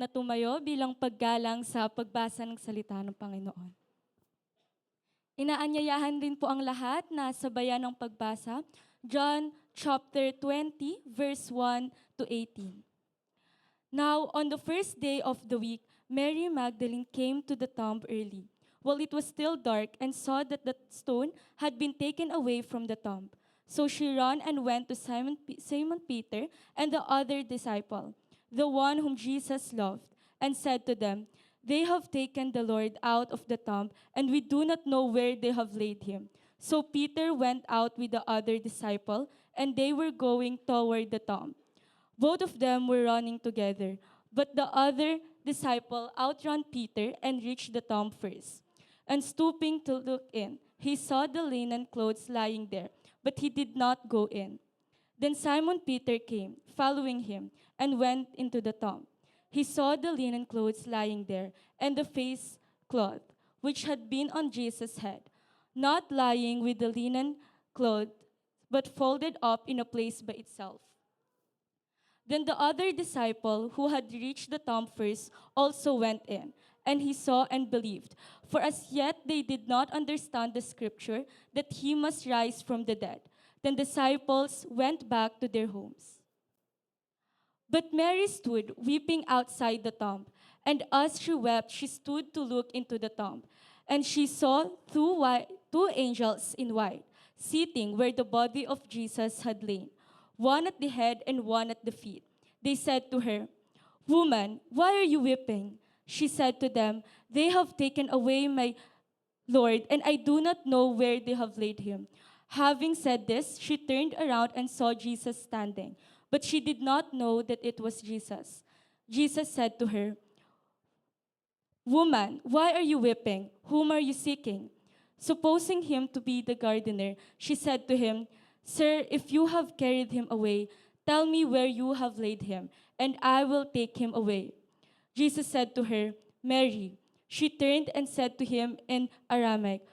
na tumayo bilang paggalang sa pagbasa ng salita ng Panginoon. Inaanyayahan din po ang lahat na sabayan ng pagbasa, John chapter 20, verse 1 to 18. Now, on the first day of the week, Mary Magdalene came to the tomb early, while it was still dark, and saw that the stone had been taken away from the tomb. So she ran and went to Simon Peter and the other disciple, the one whom Jesus loved, and said to them, "They have taken the Lord out of the tomb, and we do not know where they have laid him." So Peter went out with the other disciple, and they were going toward the tomb. Both of them were running together, but the other disciple outran Peter and reached the tomb first. And stooping to look in, he saw the linen clothes lying there, but he did not go in. Then Simon Peter came, following him, and went into the tomb. He saw the linen clothes lying there, and the face cloth, which had been on Jesus' head, not lying with the linen cloth, but folded up in a place by itself. Then the other disciple who had reached the tomb first also went in, and he saw and believed. For as yet they did not understand the scripture that he must rise from the dead. Then disciples went back to their homes. But Mary stood weeping outside the tomb, and as she wept, she stood to look into the tomb. And she saw two angels in white, sitting where the body of Jesus had lain, one at the head and one at the feet. They said to her, "Woman, why are you weeping?" She said to them, "They have taken away my Lord, and I do not know where they have laid him." Having said this, she turned around and saw Jesus standing, but she did not know that it was Jesus. Jesus said to her, "Woman, why are you weeping? Whom are you seeking?" Supposing him to be the gardener, she said to him, "Sir, if you have carried him away, tell me where you have laid him, and I will take him away." Jesus said to her, "Mary." She turned and said to him in Aramaic,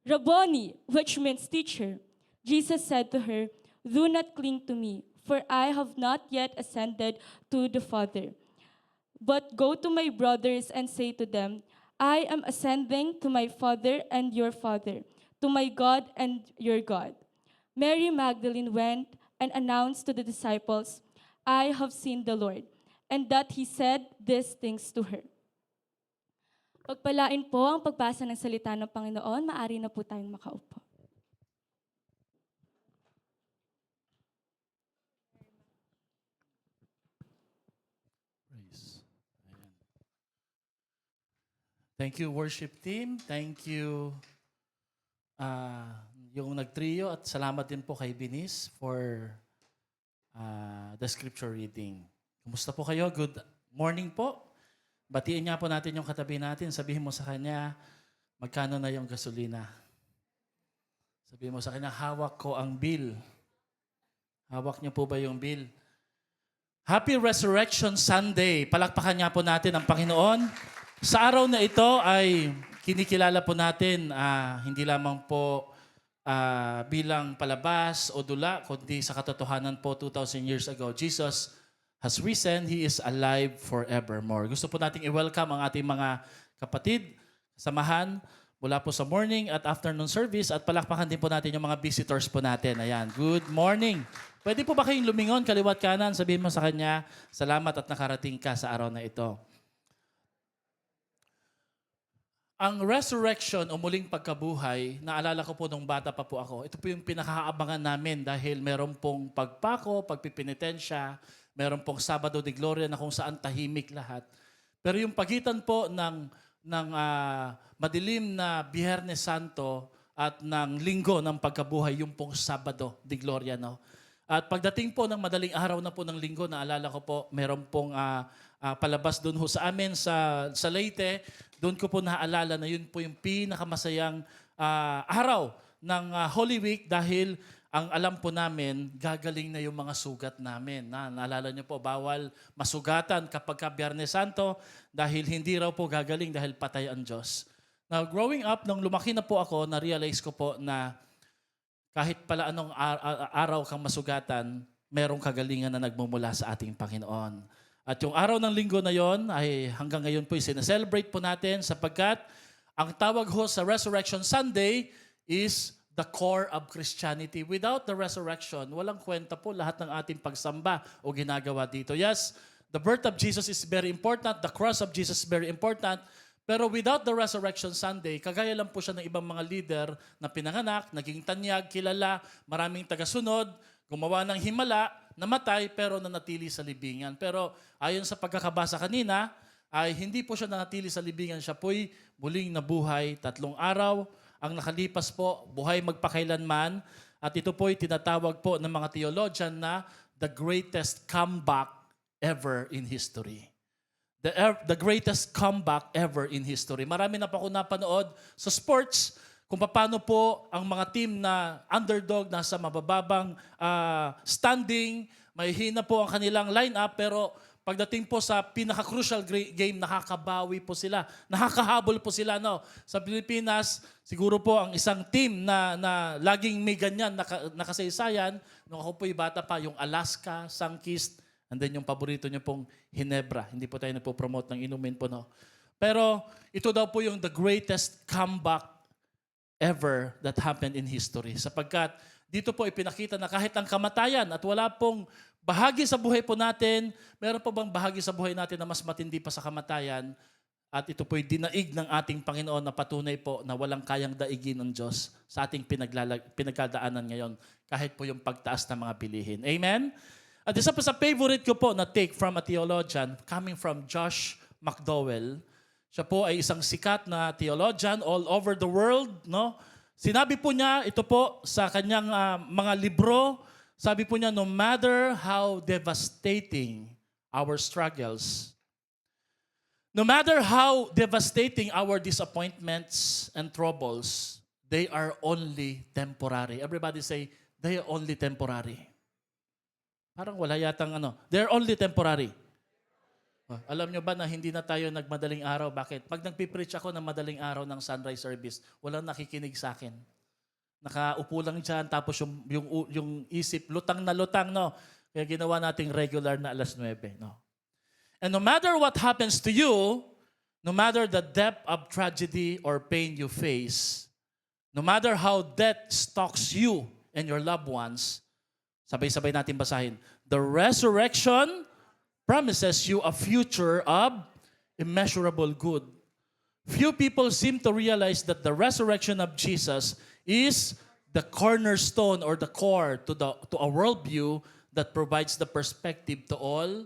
"Rabboni," which means teacher. Jesus said to her, "Do not cling to me, for I have not yet ascended to the Father. But go to my brothers and say to them, I am ascending to my Father and your Father, to my God and your God." Mary Magdalene went and announced to the disciples, "I have seen the Lord," and that he said these things to her. Pagpalain po ang pagbasa ng salita ng Panginoon, maaari na po tayong makaupo. Praise. Ayan. Thank you, worship team. Thank you, yung nagtrio. At salamat din po kay Binis for the scripture reading. Kumusta po kayo? Good morning po. Batiin nga po natin yung katabi natin. Sabihin mo sa kanya, magkano na yung gasolina? Sabihin mo sa kanya, hawak ko ang bill. Hawak niyo po ba yung bill? Happy Resurrection Sunday. Palakpakan nga po natin ang Panginoon. Sa araw na ito ay kinikilala po natin hindi lamang po bilang palabas o dula, kundi sa katotohanan po 2,000 years ago, Jesus has risen. He is alive forevermore. Gusto po nating i-welcome ang ating mga kapatid, samahan, mula po sa morning at afternoon service at palakpakan din po natin yung mga visitors po natin. Ayan, good morning. Pwede po ba kayong lumingon, kaliwat kanan, sabihin mo sa kanya, salamat at nakarating ka sa araw na ito. Ang resurrection o muling pagkabuhay, naalala ko po nung bata pa po ako, ito po yung pinakaabangan namin dahil meron pong pagpako, pagpipinitensya, meron pong Sabado de Gloria na kung saan tahimik lahat. Pero yung pagitan po ng madilim na Biyernes Santo at ng linggo ng pagkabuhay, yung pong Sabado de Gloria. No? At pagdating po ng madaling araw na po ng linggo, naalala ko po, meron pong palabas doon ho sa amin sa Leyte. Doon ko po naaalala na yun po yung pinakamasayang araw ng Holy Week dahil ang alam po namin, gagaling na yung mga sugat namin. Naalala niyo po, bawal masugatan kapag ka Biyernes Santo dahil hindi raw po gagaling dahil patay ang Diyos. Now, growing up, nung lumaki na po ako, na-realize ko po na kahit pala anong araw kang masugatan, merong kagalingan na nagmumula sa ating Panginoon. At yung araw ng linggo na yon ay hanggang ngayon po sineselebrate po natin sapagkat ang tawag ho sa Resurrection Sunday is the core of Christianity. Without the resurrection, walang kwenta po lahat ng ating pagsamba o ginagawa dito. Yes, the birth of Jesus is very important, the cross of Jesus is very important, pero without the Resurrection Sunday, kagaya lang po siya ng ibang mga leader na pinanganak, naging tanyag, kilala, maraming tagasunod, gumawa ng himala, namatay pero nanatili sa libingan. Pero ayon sa pagkakabasa kanina, ay hindi po siya nanatili sa libingan. Siya po'y muling nabuhay 3 araw. Ang nakalipas po, buhay magpakailanman. At ito po'y tinatawag po ng mga theologian na the greatest comeback ever in history. The greatest comeback ever in history. Marami na po ako napanood sa sports kung paano po ang mga team na underdog, nasa mabababang standing, may hina po ang kanilang lineup, pero pagdating po sa pinaka-crucial game, nakakabawi po sila. Nakakahabol po sila. No? Sa Pilipinas, siguro po ang isang team na laging may ganyan nakasaysayan, nung ako po'y bata pa, yung Alaska, Sunkist, and then yung paborito niyo pong Hinebra. Hindi po tayo nagpo-promote ng inumin po. No? Pero ito daw po yung the greatest comeback ever that happened in history. Sapagkat dito po ipinakita na kahit ang kamatayan at wala pong bahagi sa buhay po natin, meron po bang bahagi sa buhay natin na mas matindi pa sa kamatayan? At ito po'y dinaig ng ating Panginoon na patunay po na walang kayang daigin ng Diyos sa ating pinagdaanan ngayon, kahit po yung pagtaas ng mga bilihin. Amen? At isa pa sa favorite ko po na take from a theologian, coming from Josh McDowell. Siya po ay isang sikat na theologian all over the world. No? Sinabi po niya, ito po sa kanyang mga libro, sabi po niya, no matter how devastating our struggles, no matter how devastating our disappointments and troubles, they are only temporary. Everybody say, they are only temporary. Parang wala yatang they're only temporary. Alam nyo ba na hindi na tayo nagmadaling araw? Bakit? Pag nagpipreach ako ng madaling araw ng sunrise service, walang nakikinig sa akin. Nakaupo lang dyan, tapos yung isip, lutang na lutang, no? Kaya ginawa nating regular na 9:00, no? And no matter what happens to you, no matter the depth of tragedy or pain you face, no matter how death stalks you and your loved ones, sabay-sabay natin basahin, the resurrection promises you a future of immeasurable good. Few people seem to realize that the resurrection of Jesus is the cornerstone or the core to a worldview that provides the perspective to all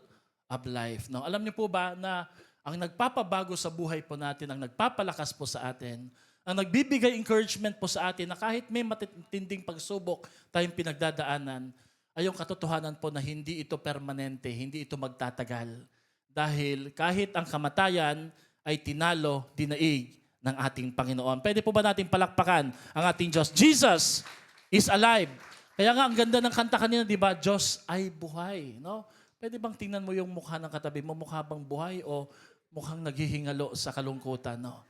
of life. Now, alam niyo po ba na ang nagpapabago sa buhay po natin, ang nagpapalakas po sa atin, ang nagbibigay encouragement po sa atin na kahit may matitinding pagsubok tayong pinagdadaanan, ay yung katotohanan po na hindi ito permanente, hindi ito magtatagal. Dahil kahit ang kamatayan ay tinalo, dinaig ng ating Panginoon. Pwede po ba natin palakpakan ang ating Diyos? Jesus is alive. Kaya nga ang ganda ng kanta kanina, di ba? Diyos ay buhay. No? Pwede bang tingnan mo yung mukha ng katabi mo? Mukha bang buhay o mukhang naghihingalo sa kalungkutan? No?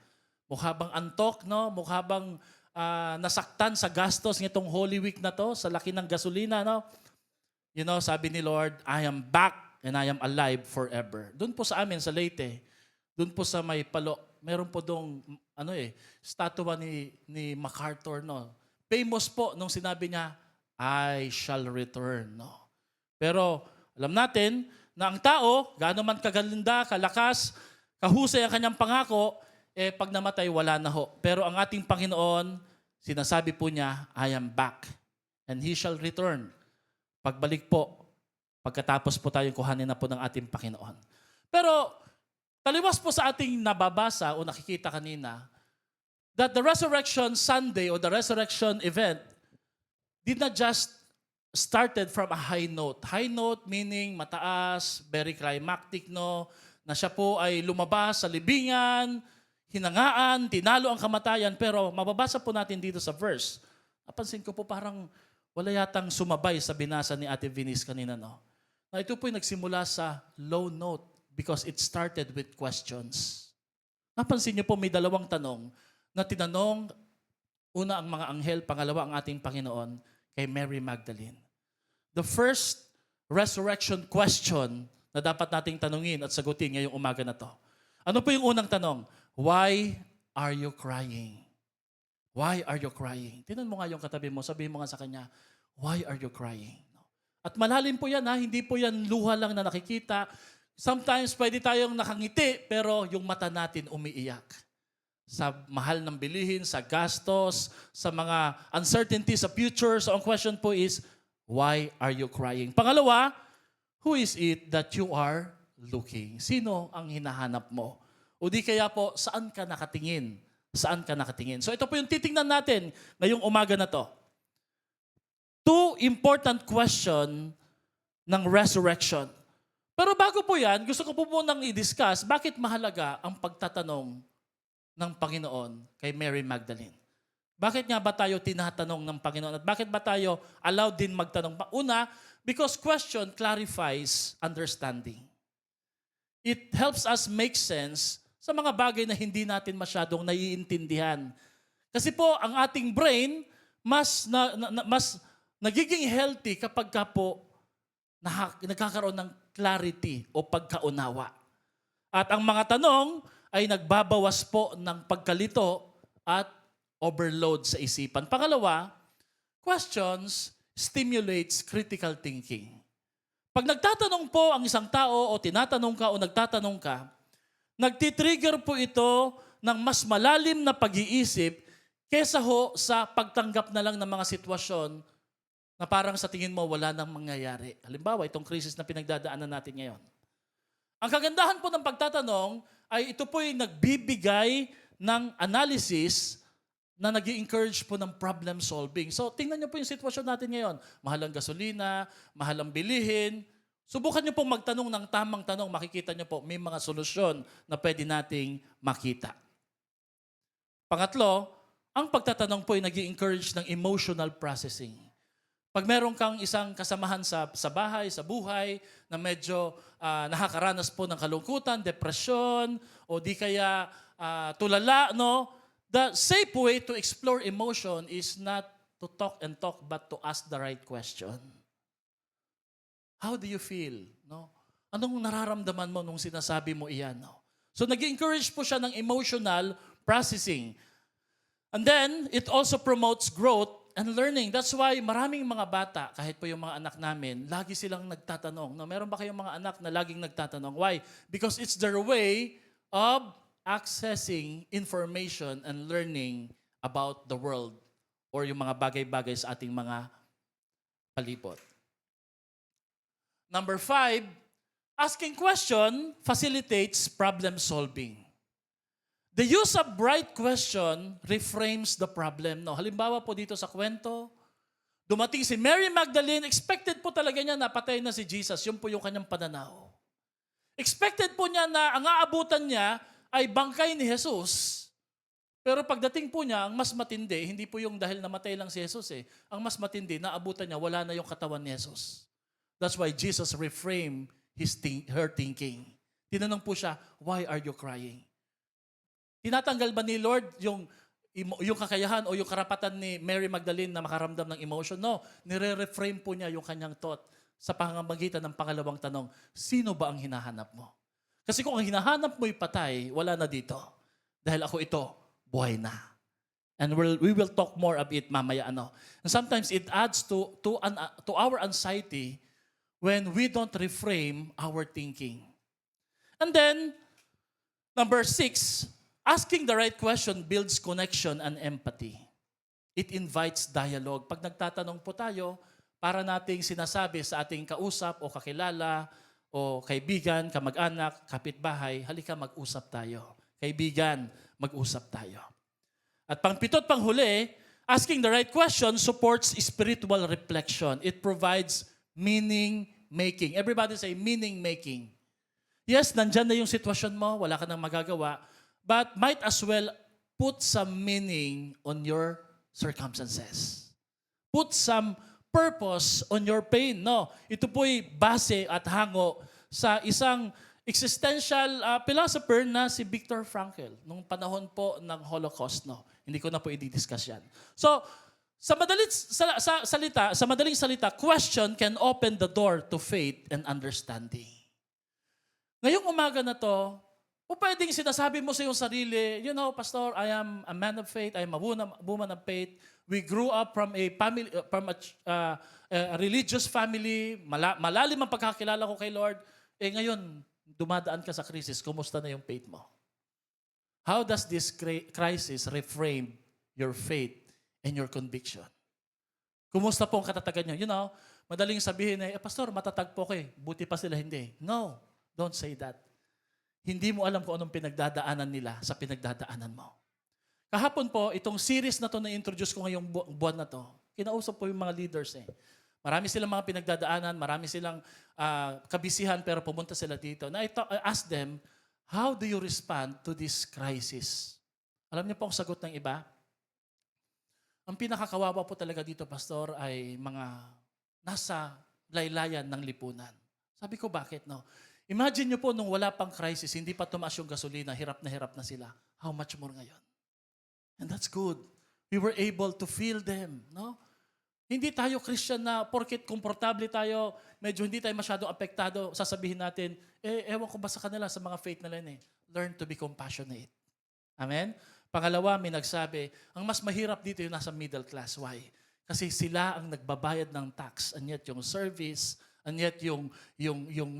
Mukha bang antok? No? Mukha bang nasaktan sa gastos nitong Holy Week na to, sa laki ng gasolina? No? You know, sabi ni Lord, I am back and I am alive forever. Doon po sa amin, sa Leyte, doon po sa may Palo, meron po doong, statua ni MacArthur, no? Famous po nung sinabi niya, I shall return, no? Pero, alam natin, na ang tao, gaano man kaganda, kalakas, kahusay ang kanyang pangako, pag namatay, wala na ho. Pero ang ating Panginoon, sinasabi po niya, I am back and He shall return. Pagbalik po, pagkatapos po tayong kuhanin na po ng ating Panginoon. Pero, taliwas po sa ating nababasa o nakikita kanina, that the Resurrection Sunday or the Resurrection event did not just started from a high note. High note meaning mataas, very climactic, no? Na siya po ay lumabas sa libingan, hinangaan, tinalo ang kamatayan. Pero mababasa po natin dito sa verse. Napansin ko po parang wala yatang sumabay sa binasa ni Ate Venice kanina, no? Na ito po'y nagsimula sa low note because it started with questions. Napansin niyo po may dalawang tanong na tinanong, una ang mga anghel, pangalawa ang ating Panginoon kay Mary Magdalene. The first resurrection question na dapat nating tanungin at sagutin ngayong umaga na to. Ano po yung unang tanong? Why are you crying? Why are you crying? Tingnan mo nga yung katabi mo, sabihin mo nga sa kanya, why are you crying? At malalim po yan ha, hindi po yan luha lang na nakikita. Sometimes pwede tayong nakangiti, pero yung mata natin umiiyak. Sa mahal ng bilihin, sa gastos, sa mga uncertainty sa future. So ang question po is, why are you crying? Pangalawa, who is it that you are looking? Sino ang hinahanap mo? O di kaya po, saan ka nakatingin? Saan ka nakatingin? So ito po yung titingnan natin ngayong umaga na to. Two important question ng resurrection. Pero bago po yan, gusto ko po munang i-discuss bakit mahalaga ang pagtatanong ng Panginoon kay Mary Magdalene. Bakit nga ba tayo tinatanong ng Panginoon? At bakit ba tayo allowed din magtanong? Una, because question clarifies understanding. It helps us make sense sa mga bagay na hindi natin masyadong naiintindihan. Kasi po, ang ating brain, mas nagiging healthy kapag ka po nagkakaroon ng clarity o pagkaunawa. At ang mga tanong ay nagbabawas po ng pagkalito at overload sa isipan. Pangalawa, questions stimulates critical thinking. Pag nagtatanong po ang isang tao o tinatanong ka o nagtatanong ka, nagtitrigger po ito ng mas malalim na pag-iisip kesa ho sa pagtanggap na lang ng mga sitwasyon na parang sa tingin mo wala nang mangyayari. Halimbawa, itong krisis na pinagdadaanan natin ngayon. Ang kagandahan po ng pagtatanong ay ito po ay nagbibigay ng analysis na nag-i-encourage po ng problem solving. So, tingnan niyo po yung sitwasyon natin ngayon. Mahal ang gasolina, mahal ang bilihin. Subukan niyo pong magtanong ng tamang tanong, makikita niyo po may mga solusyon na pwede nating makita. Pangatlo, ang pagtatanong po ay nag-i-encourage ng emotional processing. Pag meron kang isang kasamahan sa bahay, sa buhay, na medyo nakakaranas po ng kalungkutan, depresyon, o di kaya tulala, no? The safe way to explore emotion is not to talk and talk, but to ask the right question. How do you feel? No? Anong nararamdaman mo nung sinasabi mo iyan? No? So nag-encourage po siya ng emotional processing. And then, it also promotes growth and learning. That's why maraming mga bata, kahit po yung mga anak namin, lagi silang nagtatanong. No, meron ba kayong mga anak na laging nagtatanong? Why? Because it's their way of accessing information and learning about the world or yung mga bagay-bagay sa ating mga palibot. Number 5, asking question facilitates problem solving. The use of right question reframes the problem. No, halimbawa po dito sa kwento, dumating si Mary Magdalene, expected po talaga niya na patay na si Jesus. Yun po yung kanyang pananaw. Expected po niya na ang aabutan niya ay bangkay ni Jesus. Pero pagdating po niya, ang mas matindi, hindi po yung dahil namatay lang si Jesus eh. Ang mas matindi, naabutan niya, wala na yung katawan ni Jesus. That's why Jesus reframed her thinking. Tinanong po siya, why are you crying? Tinatanggal ba ni Lord yung kakayahan o yung karapatan ni Mary Magdalene na makaramdam ng emotion? No, nire-reframe po niya yung kanyang thought sa pamamagitan ng pangalawang tanong, sino ba ang hinahanap mo? Kasi kung ang hinahanap mo'y patay, wala na dito. Dahil ako ito, buhay na. And we will talk more of it mamaya. And sometimes it adds to our anxiety when we don't reframe our thinking. And then, number 6, asking the right question builds connection and empathy. It invites dialogue. Pag nagtatanong po tayo, para nating sinasabi sa ating kausap o kakilala o kaibigan, kamag-anak, kapitbahay, halika mag-usap tayo. Kaibigan, mag-usap tayo. At pang-pito at panghuli, asking the right question supports spiritual reflection. It provides meaning-making. Everybody say meaning-making. Yes, nandyan na yung sitwasyon mo, wala ka nang magagawa, but might as well put some meaning on your circumstances. Put some purpose on your pain. No, ito po'y base at hango sa isang existential philosopher na si Viktor Frankl nung panahon po ng Holocaust. No, hindi ko na po i-discuss yan. So, sa madaling salita, question can open the door to faith and understanding. Ngayong umaga na to, o pwedeng sinasabi mo sa iyong sarili, you know, Pastor, I am a man of faith, I am a woman of faith. We grew up from a family, a religious family, malalim ang pagkakilala ko kay Lord. Ngayon, dumadaan ka sa crisis, kumusta na yung faith mo? How does this crisis reframe your faith and your conviction? Kumusta po ang katatagan nyo? You know, madaling sabihin Pastor, matatag po ko buti pa sila hindi. No, don't say that. Hindi mo alam kung anong pinagdadaanan nila sa pinagdadaanan mo. Kahapon po, itong series na to na introduce ko ngayong buwan na to, kinausap po yung mga leaders Marami silang mga pinagdadaanan, marami silang kabisihan, pero pumunta sila dito. I asked them, how do you respond to this crisis? Alam niyo po ang sagot ng iba? Ang pinakakawawa po talaga dito, Pastor, ay mga nasa laylayan ng lipunan. Sabi ko, bakit no? Imagine nyo po nung wala pang crisis, hindi pa tumaas yung gasolina, hirap na sila. How much more ngayon? And that's good. We were able to feel them, no? Hindi tayo Christian na porket komportable tayo, medyo hindi tayo masyadong apektado, sasabihin natin, ewan ko ba sa kanila, sa mga faith nila learn to be compassionate. Amen? Pangalawa, may nagsabi, ang mas mahirap dito yung nasa middle class. Why? Kasi sila ang nagbabayad ng tax, and yet yung service, and yet yung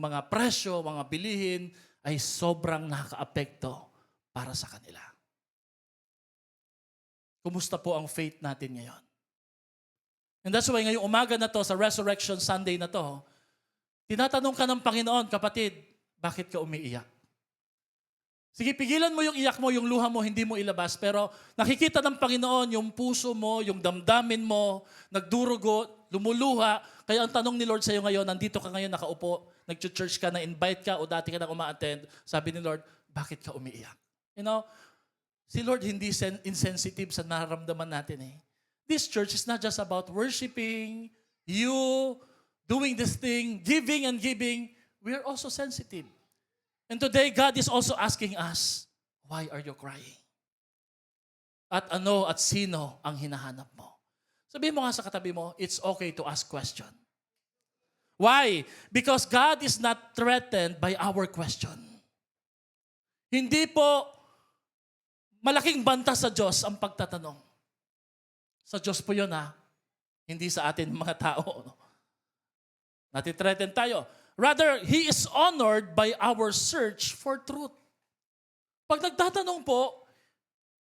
mga presyo, mga bilihin, ay sobrang nakaka-apekto para sa kanila. Kumusta po ang faith natin ngayon? And that's why ngayong umaga na to, sa Resurrection Sunday na to, tinatanong ka ng Panginoon, kapatid, bakit ka umiiyak? Sige, pigilan mo yung iyak mo, yung luha mo, hindi mo ilabas. Pero nakikita ng Panginoon yung puso mo, yung damdamin mo, nagdurugo, lumuluha. Kaya ang tanong ni Lord sa iyo ngayon, nandito ka ngayon nakaupo, nag-church ka, na-invite ka, o dati ka nang uma-attend, sabi ni Lord, bakit ka umiiyak? You know, si Lord hindi insensitive sa nararamdaman natin This church is not just about worshiping, you, doing this thing, giving and giving. We are also sensitive. And today, God is also asking us, why are you crying? At ano at sino ang hinahanap mo? Sabihin mo nga sa katabi mo, it's okay to ask question. Why? Because God is not threatened by our question. Hindi po malaking banta sa Diyos ang pagtatanong. Sa Diyos po yun hindi sa atin mga tao. Nati-threaten tayo. Rather, He is honored by our search for truth. Pag nagtatanong po,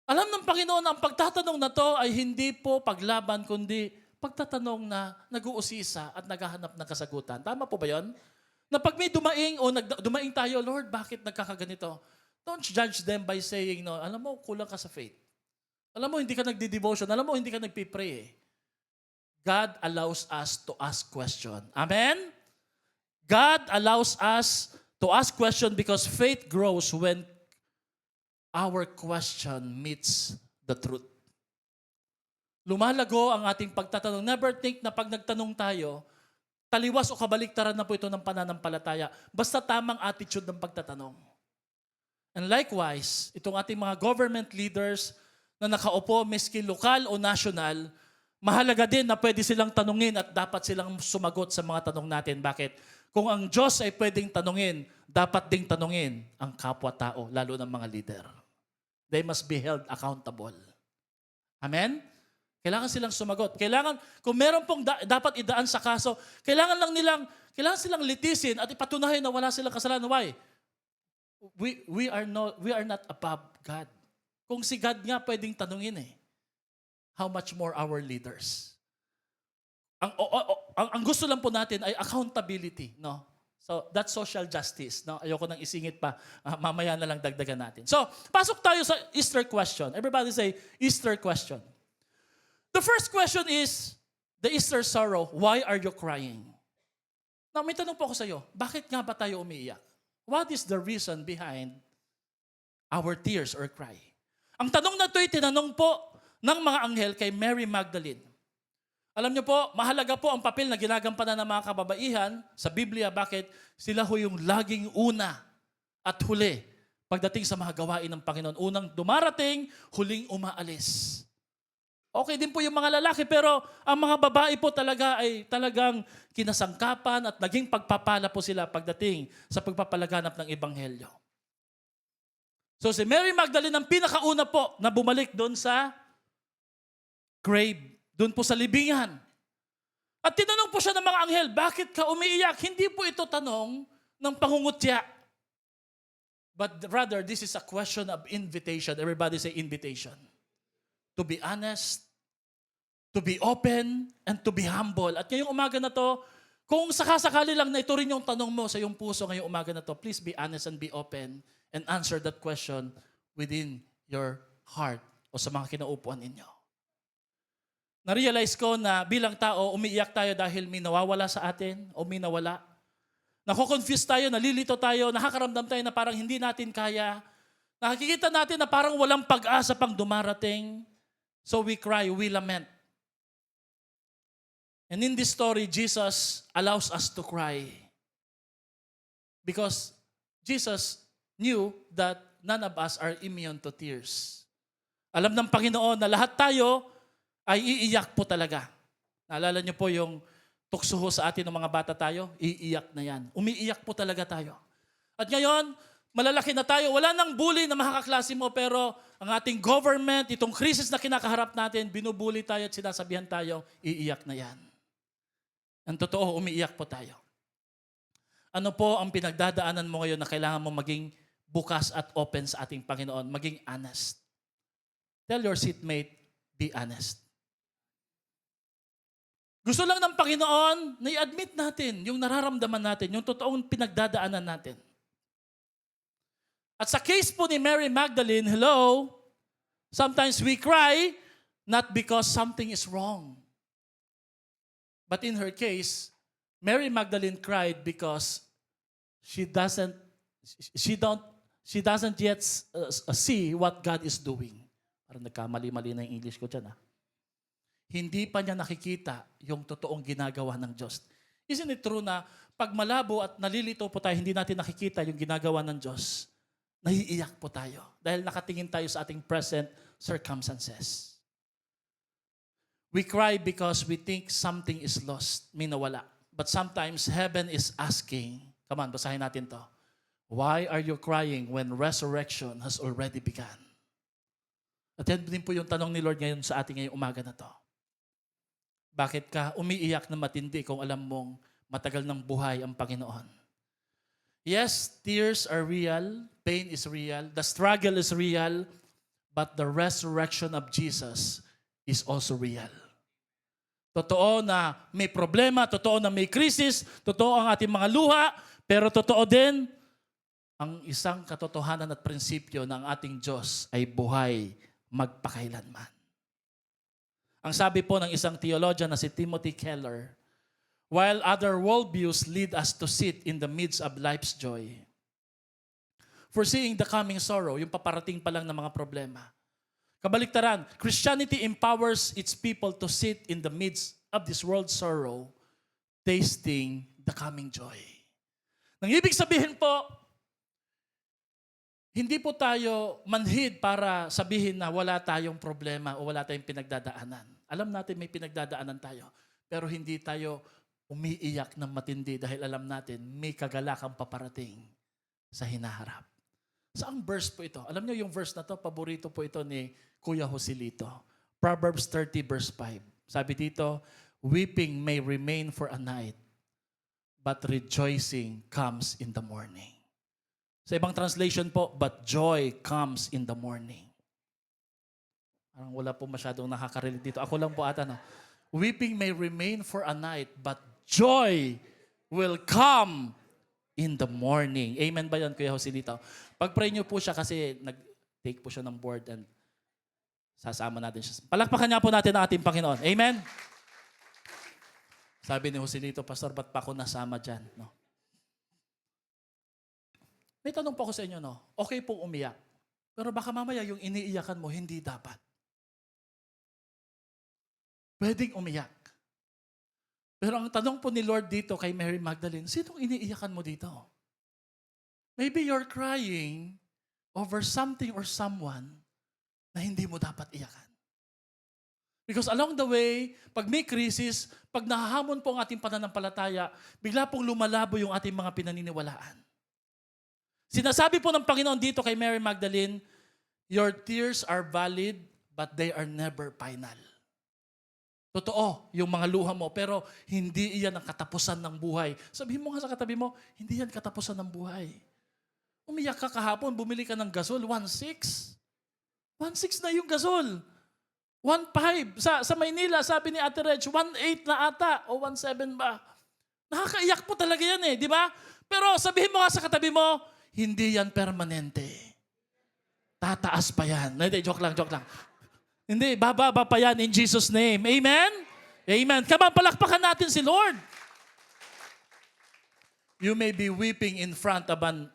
alam ng Panginoon na ang pagtatanong na to ay hindi po paglaban, kundi pagtatanong na nag-uusisa at naghahanap ng kasagutan. Tama po ba yun? Na pag may dumaing o dumaing tayo, Lord, bakit nagkakaganito? Don't judge them by saying, no, alam mo, kulang ka sa faith. Alam mo, hindi ka nagdi-devotion. Alam mo, hindi ka nagpipray God allows us to ask question. Amen? God allows us to ask question because faith grows when our question meets the truth. Lumalago ang ating pagtatanong. Never think na pag nagtanong tayo, taliwas o kabaliktaran na po ito ng pananampalataya. Basta tamang attitude ng pagtatanong. And likewise, itong ating mga government leaders na nakaupo, miski lokal o national, mahalaga din na pwede silang tanungin at dapat silang sumagot sa mga tanong natin. Bakit? Kung ang Diyos ay pwedeng tanungin, dapat ding tanungin ang kapwa-tao, lalo ng mga leader. They must be held accountable. Amen? Kailangan silang sumagot. Kailangan, kung meron pong dapat idaan sa kaso, kailangan silang litisin at ipatunayan na wala silang kasalanan. Why? We are not above God. Kung si God nga pwedeng tanungin how much more our leaders? Ang gusto lang po natin ay accountability, no? So, that's social justice, no? Ayoko nang isingit pa. Mamaya na lang dagdagan natin. So, pasok tayo sa Easter question. Everybody say, Easter question. The first question is, the Easter sorrow, why are you crying? Now, may tanong po ako sa iyo, bakit nga ba tayo umiiyak? What is the reason behind our tears or cry? Ang tanong na ito'y tinanong po ng mga anghel kay Mary Magdalene. Alam niyo po, mahalaga po ang papel na ginagampanan ng mga kababaihan sa Biblia. Bakit? Sila ho yung laging una at huli pagdating sa mga gawain ng Panginoon. Unang dumarating, huling umaalis. Okay din po yung mga lalaki, pero ang mga babae po talaga ay talagang kinasangkapan at naging pagpapala po sila pagdating sa pagpapalaganap ng Ebanghelyo. So si Mary Magdalene ang pinakauna po na bumalik doon sa grave, doon po sa libingan. At tinanong po siya ng mga anghel, bakit ka umiiyak? Hindi po ito tanong ng pangungutya. But rather, this is a question of invitation. Everybody say invitation. To be honest, to be open, and to be humble. At ngayong umaga na to, kung sakasakali lang na ito rin yung tanong mo sa iyong puso ngayong umaga na to, please be honest and be open and answer that question within your heart o sa mga kinaupuan ninyo. Na-realize ko na bilang tao, umiiyak tayo dahil may nawawala sa atin o may nawala. Nako-confuse tayo, nalilito tayo, nakakaramdam tayo na parang hindi natin kaya. Nakikita natin na parang walang pag-asa pang dumarating. So we cry, we lament. And in this story, Jesus allows us to cry. Because Jesus knew that none of us are immune to tears. Alam ng Panginoon na lahat tayo ay iiyak po talaga. Naalala niyo po yung tukso sa atin ng mga bata tayo? Iiyak na yan. Umiiyak po talaga tayo. At ngayon, malalaki na tayo. Wala nang bully na makakaklase mo, pero ang ating government, itong krisis na kinakaharap natin, binubuli tayo at sinasabihan tayo, iiyak na yan. Ang totoo, umiiyak po tayo. Ano po ang pinagdadaanan mo ngayon na kailangan mo maging bukas at open sa ating Panginoon? Maging honest. Tell your seatmate, be honest. Gusto lang ng Panginoon na i-admit natin yung nararamdaman natin, yung totoong pinagdadaanan natin. At sa case po ni Mary Magdalene, hello, sometimes we cry not because something is wrong. But in her case, Mary Magdalene cried because she doesn't yet see what God is doing. Parang nagkamali-mali na yung English ko dyan. Hindi pa niya nakikita yung totoong ginagawa ng Diyos. Isn't it true na pag malabo at nalilito po tayo, hindi natin nakikita yung ginagawa ng Diyos, naiiyak po tayo dahil nakatingin tayo sa ating present circumstances. We cry because we think something is lost, may nawala. But sometimes heaven is asking, come on, basahin natin to. Why are you crying when resurrection has already begun? At yan din po yung tanong ni Lord ngayon sa ating ngayong umaga na to. Bakit ka umiiyak na matindi kung alam mong matagal ng buhay ang Panginoon? Yes, tears are real, pain is real, the struggle is real, but the resurrection of Jesus is also real. Totoo na may problema, totoo na may krisis, totoo ang ating mga luha, pero totoo din ang isang katotohanan at prinsipyo ng ating Diyos ay buhay magpakailanman. Ang sabi po ng isang theologian na si Timothy Keller, while other worldviews lead us to sit in the midst of life's joy, foreseeing the coming sorrow, yung paparating pa lang ng mga problema. Kabaliktaran, Christianity empowers its people to sit in the midst of this world's sorrow, tasting the coming joy. Nang ibig sabihin po, hindi po tayo manhid para sabihin na wala tayong problema o wala tayong pinagdadaanan. Alam natin may pinagdadaanan tayo, pero hindi tayo umiiyak ng matindi dahil alam natin may kagalakang paparating sa hinaharap. Saang verse po ito? Alam niyo yung verse na to, paborito po ito ni Kuya Joselito. Proverbs 30 verse 5. Sabi dito, weeping may remain for a night, but rejoicing comes in the morning. Sa ibang translation po, but joy comes in the morning. Parang wala po masyadong nakaka-relate dito. Ako lang po ata, no? Weeping may remain for a night, but joy will come in the morning. Amen ba yan, Kuya Joselito? Pag-pray niyo po siya kasi nag-take po siya ng board and sasama natin siya. Palakpakan niya po natin ang ating Panginoon. Amen? Sabi ni Joselito, Pastor, ba't pa ako nasama dyan? No? May tanong po ako sa inyo, no? Okay pong umiyak. Pero baka mamaya yung iniiyakan mo, hindi dapat. Pwedeng umiyak. Pero ang tanong po ni Lord dito kay Mary Magdalene, sinong iniiyakan mo dito? Maybe you're crying over something or someone na hindi mo dapat iyakan. Because along the way, pag may crisis, pag nahahamon po ang ating pananampalataya, bigla pong lumalabo yung ating mga pinaniniwalaan. Sinasabi po ng Panginoon dito kay Mary Magdalene, your tears are valid, but they are never final. Totoo, yung mga luha mo, pero hindi iyan ang katapusan ng buhay. Sabihin mo nga sa katabi mo, hindi yan katapusan ng buhay. Umiyak ka kahapon, bumili ka ng gasol, 1.6. 1.6 na yung gasol. 1.5. Sa Maynila, sabi ni Ate Reg, 1.8 na ata, o 1.7 ba? Nakakaiyak po talaga yan di ba? Pero sabihin mo nga sa katabi mo, hindi yan permanente. Tataas pa yan. Hindi, joke lang. Hindi, bababa pa yan in Jesus' name. Amen? Amen. Come on, palakpakan natin si Lord. You may be weeping in front of an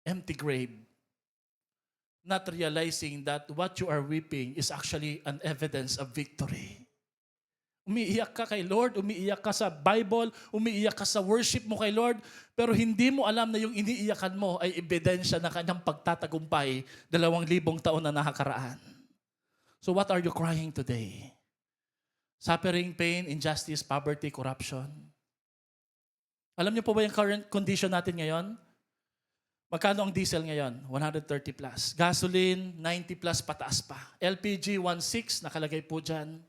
empty grave, not realizing that what you are weeping is actually an evidence of victory. Umiiyak ka kay Lord, umiiyak ka sa Bible, umiiyak ka sa worship mo kay Lord, pero hindi mo alam na yung iniiyakan mo ay ebidensya na kanyang pagtatagumpay 2,000 taon na nakakaraan. So what are you crying today? Suffering, pain, injustice, poverty, corruption. Alam niyo po ba yung current condition natin ngayon? Magkano ang diesel ngayon? 130 plus. Gasoline, 90 plus pataas pa. LPG, 1.6, nakalagay po dyan.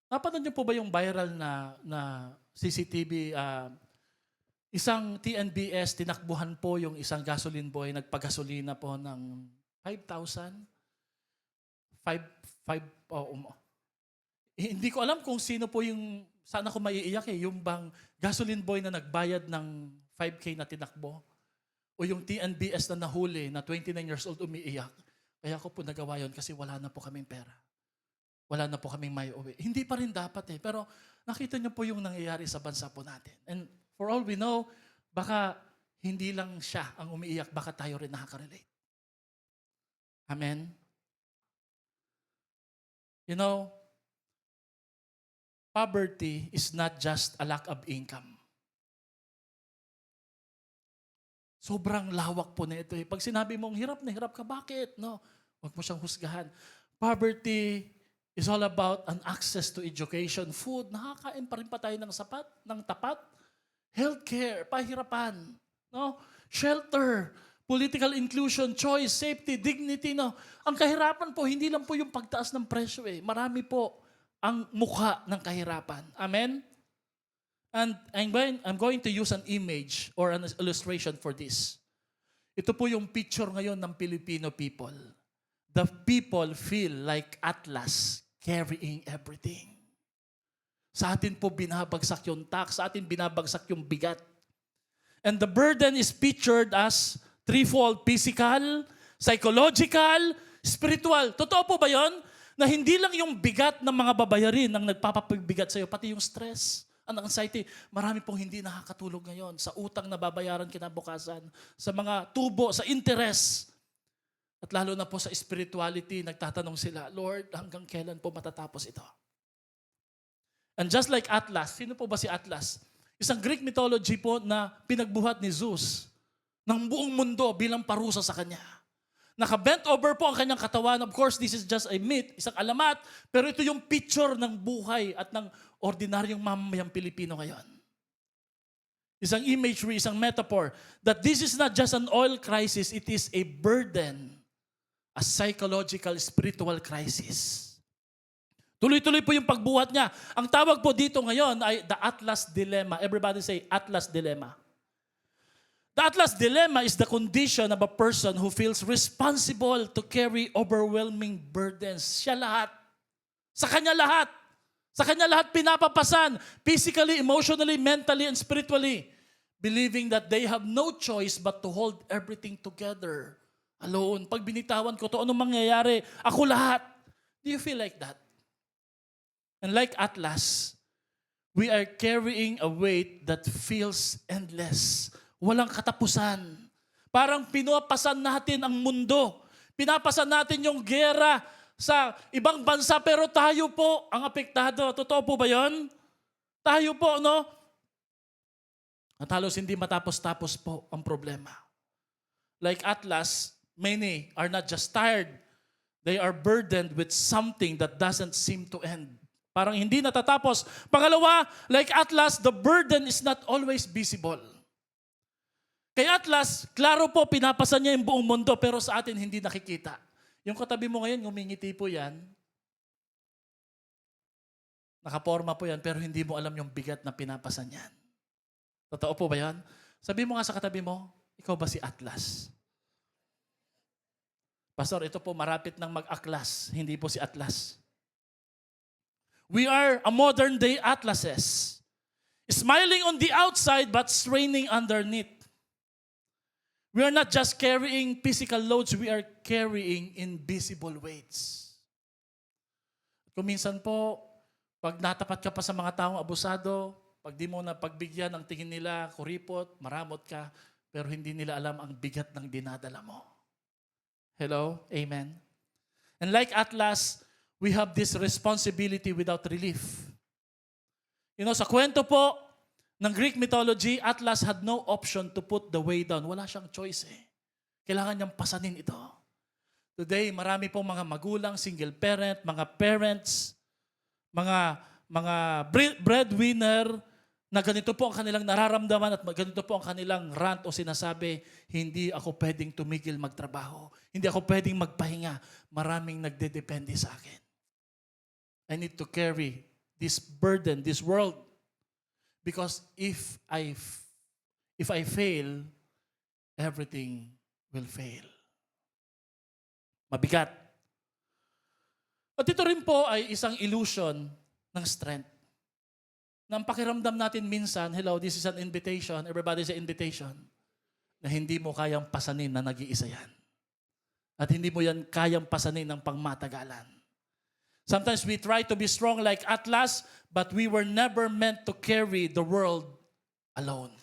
Napanood niyo po ba yung viral na CCTV? Isang TNBS, tinakbuhan po yung isang gasoline boy, nagpagasolina po ng 5,000. Hindi ko alam kung sino po yung, saan ako maiiyak yung bang gasoline boy na nagbayad ng 5K na tinakbo. O yung TNBS na nahuli na 29 years old umiiyak. Kaya ko po nagawa yun kasi wala na po kaming pera. Wala na po kaming may uwi. Hindi pa rin dapat pero nakita niyo po yung nangyayari sa bansa po natin. And for all we know, baka hindi lang siya ang umiiyak, baka tayo rin nakaka-relate. Amen? You know, poverty is not just a lack of income. Sobrang lawak po na ito. Pag sinabi mong hirap na hirap ka, bakit? No, huwag mo siyang husgahan. Poverty is all about an access to education, food. Nakakain pa rin pa tayo ng tapat. Healthcare, pahirapan. No? Shelter, political inclusion, choice, safety, dignity. No? Ang kahirapan po, hindi lang po yung pagtaas ng presyo. Marami po ang mukha ng kahirapan. Amen? And I'm going to use an image or an illustration for this. Ito po yung picture ngayon ng Filipino people. The people feel like Atlas carrying everything. Sa atin po binabagsak yung tax, sa atin binabagsak yung bigat. And the burden is pictured as threefold: physical, psychological, spiritual. Totoo po ba yun? Na hindi lang yung bigat ng mga babayarin ang nagpapabigat sa'yo, pati yung stress, ang anxiety. Marami pong hindi nakakatulog ngayon sa utang na babayaran kinabukasan, sa mga tubo, sa interest. At lalo na po sa spirituality, nagtatanong sila, Lord, hanggang kailan po matatapos ito? And just like Atlas, sino po ba si Atlas? Isang Greek mythology po na pinagbuhat ni Zeus ng buong mundo bilang parusa sa kanya. Naka-bent over po ang kanyang katawan. Of course, this is just a myth, isang alamat, pero ito yung picture ng buhay at ng ordinaryong mamamayang Pilipino ngayon. Isang imagery, isang metaphor, that this is not just an oil crisis, it is a burden, a psychological, spiritual crisis. Tuloy-tuloy po yung pagbuhat niya. Ang tawag po dito ngayon ay the Atlas Dilemma. Everybody say, Atlas Dilemma. The Atlas Dilemma is the condition of a person who feels responsible to carry overwhelming burdens. Siya lahat. Sa kanya lahat. Sa kanya lahat pinapapasan. Physically, emotionally, mentally, and spiritually. Believing that they have no choice but to hold everything together. Alone. Pag binitawan ko to, anong mangyayari? Ako lahat. Do you feel like that? And like Atlas, we are carrying a weight that feels endless. Walang katapusan. Parang pinapasan natin ang mundo. Pinapasan natin yung gera sa ibang bansa, pero tayo po ang apektado. Totoo po ba yun? Tayo po, no? At halos hindi matapos-tapos po ang problema. Like Atlas, many are not just tired, They are burdened with something that doesn't seem to end. Parang hindi natatapos. Pangalawa, like Atlas, the burden is not always visible. Kay Atlas, klaro po, pinapasan niya yung buong mundo, pero sa atin hindi nakikita. Yung katabi mo ngayon, ngumingiti po yan. Nakaporma po yan, pero hindi mo alam yung bigat na pinapasan yan. Totoo po ba yan? Sabi mo nga sa katabi mo, ikaw ba si Atlas? Pastor, ito po marapit ng mag-aklas, hindi po si Atlas. We are a modern day Atlases. Smiling on the outside but straining underneath. We are not just carrying physical loads, we are carrying invisible weights. Kung minsan po, pag natapat ka pa sa mga taong abusado, pag di mo na pagbigyan ang tingin nila, kuripot, maramot ka, pero hindi nila alam ang bigat ng dinadala mo. Hello? Amen? And like Atlas, we have this responsibility without relief. You know, sa kwento po ng Greek mythology, Atlas had no option to put the weight down. Wala siyang choice eh. Kailangan niyang pasanin ito. Today, marami pong mga magulang, single parent, mga parents, mga breadwinner na ganito po ang kanilang nararamdaman at ganito po ang kanilang rant o sinasabi, hindi ako pwedeng tumigil magtrabaho. Hindi ako pwedeng magpahinga. Maraming nagdedepende sa akin. I need to carry this burden, this world. Because if I fail, everything will fail. Mabigat. At ito rin po ay isang illusion ng strength. Nang pakiramdam natin minsan, hello, this is an invitation, everybody say invitation, na hindi mo kayang pasanin na nag-iisa yan. At hindi mo yan kayang pasanin ng pangmatagalan. Sometimes we try to be strong like Atlas, but we were never meant to carry the world alone.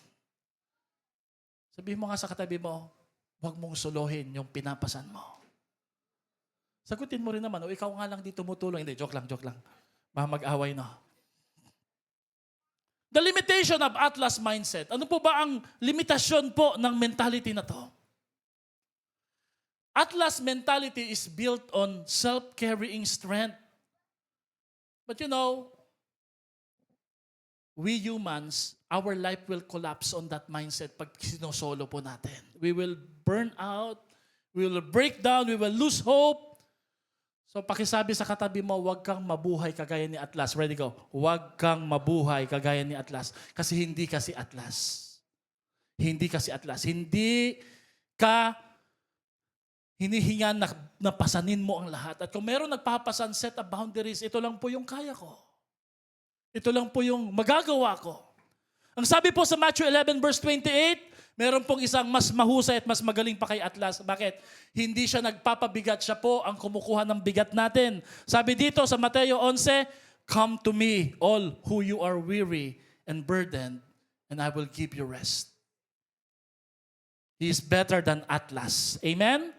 Sabihin mo nga sa katabi mo, huwag mong suluhin yung pinapasan mo. Sagutin mo rin naman, o ikaw nga lang di tumutulong. Hindi, joke lang. Baka mag-away na. The limitation of Atlas mindset. Ano po ba ang limitasyon po ng mentality na to? Atlas mentality is built on self-carrying strength. But you know, we humans, our life will collapse on that mindset pag sinosolo po natin. We will burn out, we will break down, we will lose hope. So pakisabi sa katabi mo, huwag kang mabuhay kagaya ni Atlas. Ready, go. Huwag kang mabuhay kagaya ni Atlas. Kasi hindi ka si Atlas. Hindi ka si Atlas. Hindi ka hinihingan na pasanin mo ang lahat. At kung meron nagpapasan, set up boundaries, ito lang po yung kaya ko. Ito lang po yung magagawa ko. Ang sabi po sa Matthew 11 verse 28, meron pong isang mas mahusay at mas magaling pa kay Atlas. Bakit? Hindi siya nagpapabigat. Siya po ang kumukuha ng bigat natin. Sabi dito sa Mateo 11, "Come to me, all who you are weary and burdened, and I will give you rest." He is better than Atlas. Amen?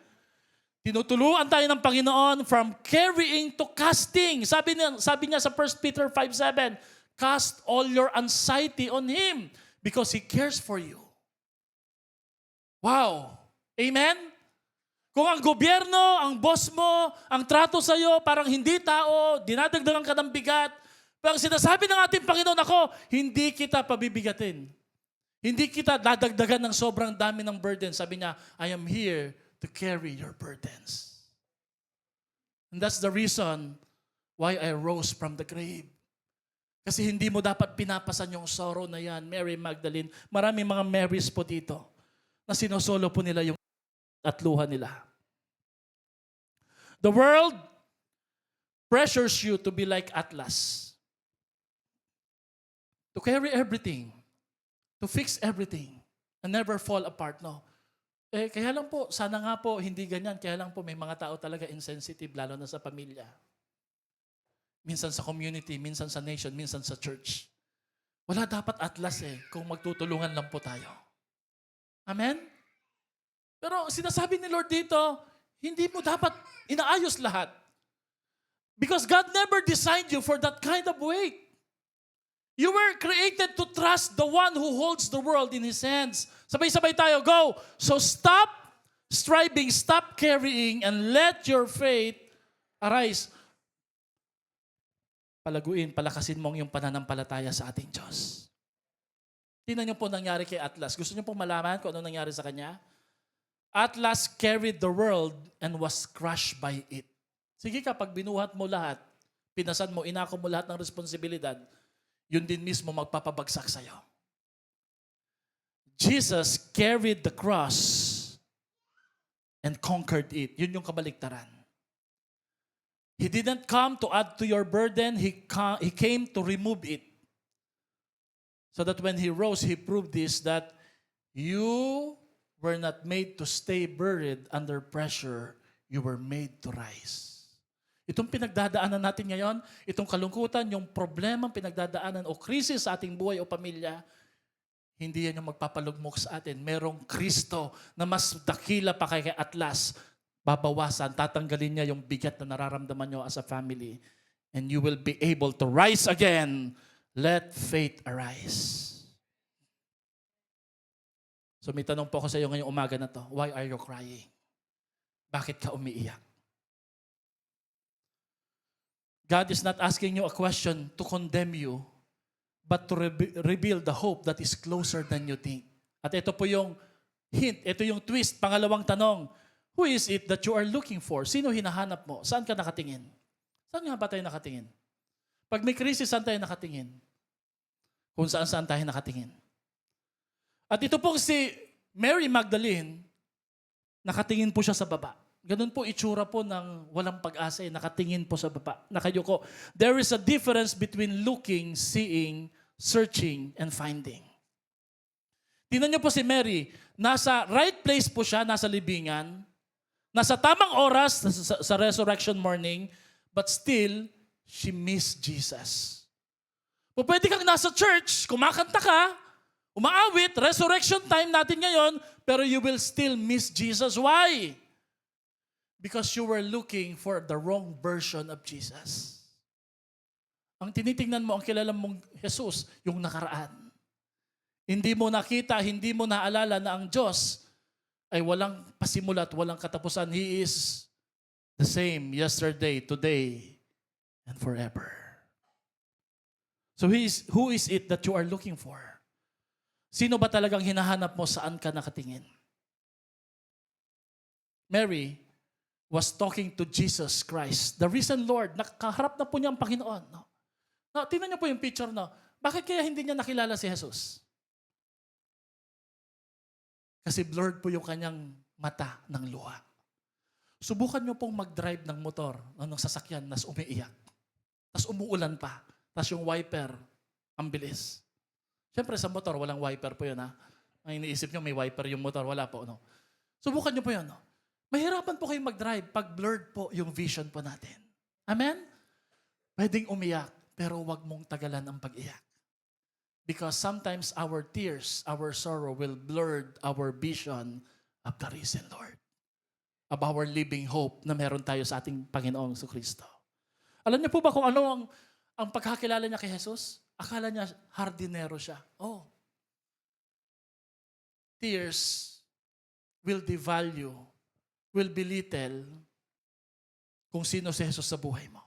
Tinutuluan tayo ng Panginoon from carrying to casting. Sabi niya sa 1 Peter 5:7, "Cast all your anxiety on Him because He cares for you." Wow! Amen? Kung ang gobyerno, ang boss mo, ang trato sa'yo, parang hindi tao, dinadagdagan ka ng bigat, pero ang sinasabi ng ating Panginoon, ako, hindi kita pabibigatin. Hindi kita dadagdagan ng sobrang dami ng burden. Sabi niya, I am here to carry your burdens. And that's the reason why I rose from the grave. Kasi hindi mo dapat pinapasan yung sorrow na yan. Mary Magdalene, maraming mga Marys po dito na sinosolo po nila yung at luha nila. The world pressures you to be like Atlas. To carry everything. To fix everything. And never fall apart. No. Kaya lang po, sana nga po hindi ganyan. Kaya lang po may mga tao talaga insensitive, lalo na sa pamilya. Minsan sa community, minsan sa nation, minsan sa church. Wala dapat Atlas kung magtutulungan lang po tayo. Amen? Pero sinasabi ni Lord dito, hindi mo dapat inaayos lahat. Because God never designed you for that kind of weight. You were created to trust the one who holds the world in His hands. Sabay-sabay tayo, go! So stop striving, stop carrying, and let your faith Arise. Palaguin, palakasin mo ang iyong pananampalataya sa ating Diyos. Tingnan niyo po nangyari kay Atlas. Gusto niyo pong malaman kung ano nangyari sa kanya? Atlas carried the world and was crushed by it. Sige kapag binuhat mo lahat, pinasan mo, inako mo lahat ng responsibilidad, yun din mismo magpapabagsak sa'yo. Jesus carried the cross and conquered it. Yun yung kabaliktaran. He didn't come to add to your burden. He came to remove it. So that when He rose, He proved this, that you were not made to stay buried under pressure. You were made to rise. Itong pinagdadaanan natin ngayon, itong kalungkutan, yung problema, pinagdadaanan o krisis sa ating buhay o pamilya, hindi yan yung magpapalugmok sa atin. Merong Kristo na mas dakila pa kay Atlas. Babawasan, tatanggalin niya yung bigat na nararamdaman nyo as a family. And you will be able to rise again. Let faith arise. So may tanong po ako sa iyo ngayong umaga na to. Why are you crying? Bakit ka umiiyak? God is not asking you a question to condemn you, but to reveal the hope that is closer than you think. At ito po yung hint, ito yung twist, pangalawang tanong. Who is it that you are looking for? Sino hinahanap mo? Saan ka nakatingin? Saan nga ba tayo nakatingin? Pag may krisis, saan tayo nakatingin? Kung saan tayo nakatingin. At ito pong si Mary Magdalene, nakatingin po siya sa baba. Ganun po itsura po ng walang pag-asa, nakatingin po sa baba, nakayuko. There is a difference between looking, seeing, searching, and finding. Tingnan niyo po si Mary, nasa right place po siya, nasa libingan, nasa tamang oras sa resurrection morning, but still, she missed Jesus. O pwede kang nasa church, kumakanta ka, umaawit, resurrection time natin ngayon, pero you will still miss Jesus. Why? Because you were looking for the wrong version of Jesus. Ang tinitingnan mo, ang kilala mong Jesus, yung nakaraan. Hindi mo nakita, hindi mo naalala na ang Diyos ay walang pasimulat, walang katapusan. He is the same yesterday, today, and forever. So who is it that you are looking for? Sino ba talagang hinahanap mo, saan ka nakatingin? Mary was talking to Jesus Christ, the risen Lord. Nakaharap na po niya ang Panginoon. No? No, tingnan niyo po yung picture. No? Bakit kaya hindi niya nakilala si Jesus? Kasi blurred po yung kanyang mata ng luha. Subukan niyo pong mag-drive ng motor, ng sasakyan, nas umiiyak. Tas umuulan pa. Tas yung wiper, ang bilis. Siyempre sa motor, walang wiper po yun. Ha? Ang iniisip niyo may wiper yung motor, wala po. No? Subukan niyo po yun. No? Mahirapan po kayong mag-drive pag blurred po yung vision po natin. Amen? Pwedeng umiyak, pero wag mong tagalan ang pag-iyak. Because sometimes our tears, our sorrow will blur our vision of the risen Lord. Of our living hope na meron tayo sa ating Panginoong Kristo. Alam niyo po ba kung ano ang pagkakilala niya kay Jesus? Akala niya hardinero siya. Oh. Tears will devalue, will belittle kung sino si Jesus sa buhay mo.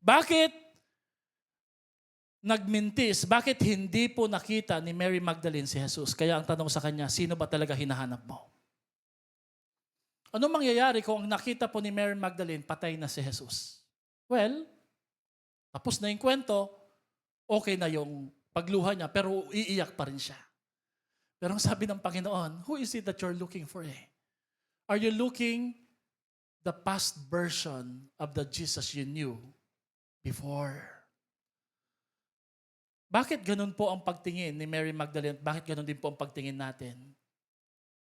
Bakit nagmintis? Bakit hindi po nakita ni Mary Magdalene si Jesus? Kaya ang tanong sa kanya, sino ba talaga hinahanap mo? Ano mangyayari kung ang nakita po ni Mary Magdalene, patay na si Jesus? Well, tapos na yung kwento, okay na yung pagluha niya, pero iiyak pa rin siya. Pero ang sabi ng Panginoon, who is it that you're looking for? Are you looking the past version of the Jesus you knew before? Bakit ganun po ang pagtingin ni Mary Magdalene? Bakit ganun din po ang pagtingin natin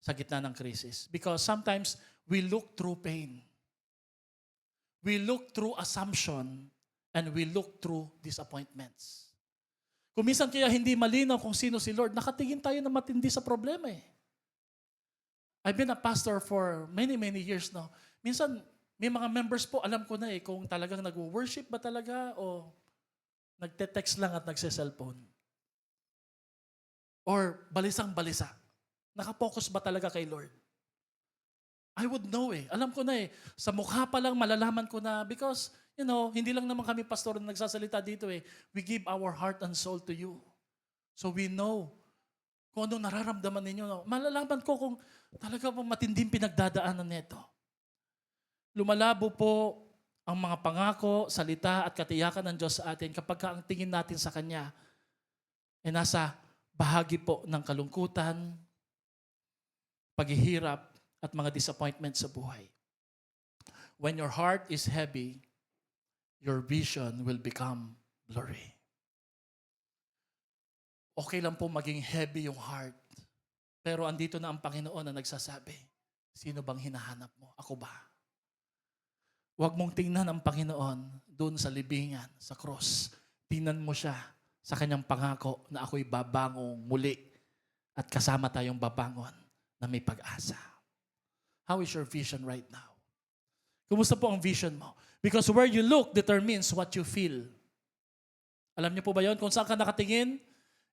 sa gitna ng krisis? Because sometimes we look through pain. We look through assumption and we look through disappointments. Kung minsan kaya hindi malinaw kung sino si Lord, nakatingin tayo na matindi sa problema eh. I've been a pastor for many years now. Minsan, may mga members po, alam ko na eh, kung talagang nag-worship ba talaga o nagte-text lang at nagse-cellphone. Or balisang-balisa. Nakapokus ba talaga kay Lord? I would know eh. Alam ko na eh. Sa mukha pa lang malalaman ko na because, hindi lang naman kami pastor na nagsasalita dito eh. We give our heart and soul to you. So we know kung anong nararamdaman ninyo. No? Malalaman ko kung talaga pong matinding pinagdadaanan nito. Lumalabo po ang mga pangako, salita at katiyakan ng Diyos sa atin kapag ang tingin natin sa Kanya ay nasa bahagi po ng kalungkutan, paghihirap, at mga disappointments sa buhay. When your heart is heavy, your vision will become blurry. Okay lang po maging heavy yung heart. Pero andito na ang Panginoon na nagsasabi, sino bang hinahanap mo? Ako ba? Huwag mong tingnan ang Panginoon doon sa libingan, sa cross. Tingnan mo siya sa kanyang pangako na ako'y babangong muli at kasama tayong babangon na may pag-asa. How is your vision right now? Kumusta po ang vision mo? Because where you look determines what you feel. Alam niyo po ba yon? Kung saan ka nakatingin,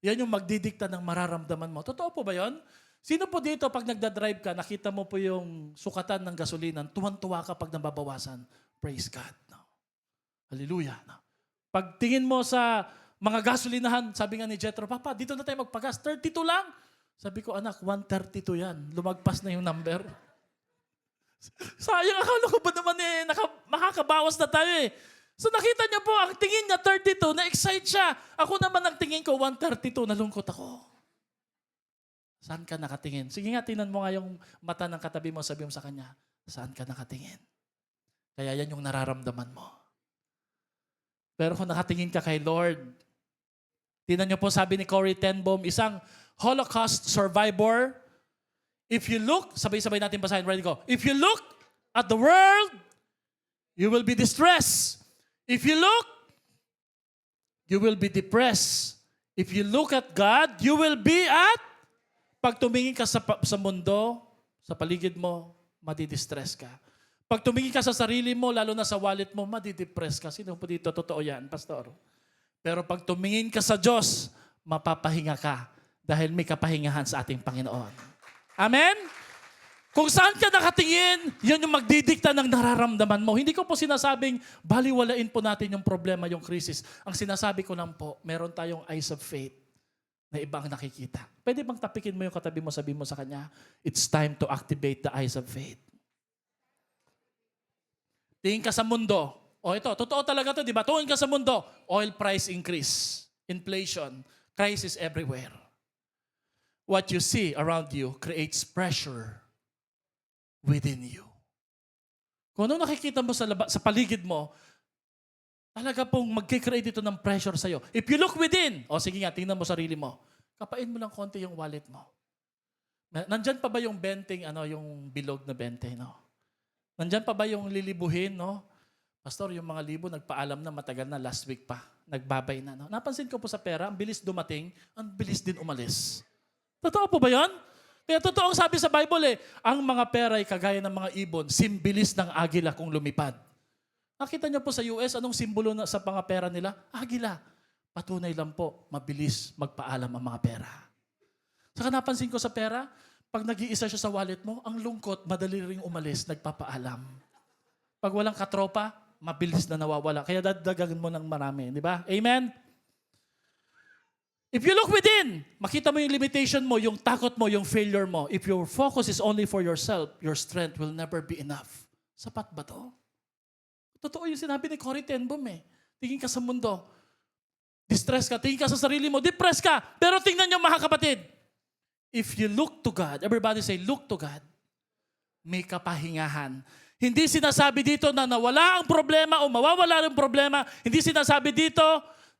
yan yung magdidikta ng mararamdaman mo. Totoo po ba yon? Sino po dito pag nagdadrive ka, nakita mo po yung sukatan ng gasolinan, tuwan-tuwa ka pag nababawasan? Praise God. No? Hallelujah. No? Pag tingin mo sa mga gasolinahan, sabi nga ni Jethro, Papa, dito na tayo magpagas, 32 lang. Sabi ko, anak, 132 yan. Lumagpas na yung number. Sayang, akala ko ba naman makakabawas na tayo eh. So nakita niyo po, ang tingin niya 32, na-excite siya. Ako naman ang tingin ko 132, nalungkot ako. Saan ka nakatingin? Sige nga, tingnan mo nga yung mata ng katabi mo, sabi mo sa kanya, saan ka nakatingin? Kaya yan yung nararamdaman mo. Pero kung nakatingin ka kay Lord, tingnan niyo po, sabi ni Corrie ten Boom, isang Holocaust survivor, if you look, sabay-sabay natin basahin, ready go. If you look at the world, you will be distressed. If you look, you will be depressed. If you look at God, you will be at, pag tumingin ka sa mundo, sa paligid mo, madidistress ka. Pag tumingin ka sa sarili mo, lalo na sa wallet mo, madidepress ka. Sino po dito? Totoo yan, pastor. Pero pag tumingin ka sa Diyos, mapapahinga ka dahil may kapahingahan sa ating Panginoon. Amen? Kung saan ka nakatingin, yan yung magdidikta ng nararamdaman mo. Hindi ko po sinasabing baliwalain po natin yung problema, yung crisis. Ang sinasabi ko lang po, meron tayong eyes of faith na ibang nakikita. Pwede bang tapikin mo yung katabi mo, sabihin mo sa kanya, it's time to activate the eyes of faith. Tingin ka sa mundo. O ito, totoo talaga to, di ba? Tingin ka sa mundo, oil price increase, inflation, crisis everywhere. What you see around you creates pressure within you. Kung ano nakikita mo sa paligid mo, talaga pong mag-create ito ng pressure sa'yo. If you look within, sige nga, tingnan mo sarili mo, kapain mo lang konti yung wallet mo. Nandyan pa ba yung benting, yung bilog na bente, no? Nandyan pa ba yung lilibuhin, no? Pastor, yung mga libo, nagpaalam na matagal na, last week pa. Nagbabay na, no? Napansin ko po sa pera, ang bilis dumating, ang bilis din umalis. Totoo po ba yun? Kaya totoo ang sabi sa Bible ang mga pera ay kagaya ng mga ibon, simbilis ng agila kung lumipad. Nakita niyo po sa US, anong simbolo sa mga pera nila? Agila. Patunay lang po, mabilis magpaalam ang mga pera. Saka napansin ko sa pera, pag nag-iisa siya sa wallet mo, ang lungkot, madali ring umalis, nagpapaalam. Pag walang katropa, mabilis na nawawala. Kaya dadagan mo ng marami. Di ba? Amen? If you look within, makita mo yung limitation mo, yung takot mo, yung failure mo. If your focus is only for yourself, your strength will never be enough. Sapat ba to? Totoo yung sinabi ni Corrie ten Boom Tingin ka sa mundo. Distress ka. Tingin ka sa sarili mo. Depress ka. Pero tingnan nyo mga kapatid. If you look to God, everybody say, look to God, may kapahingahan. Hindi sinasabi dito na nawala ang problema o mawawala ang problema. Hindi sinasabi dito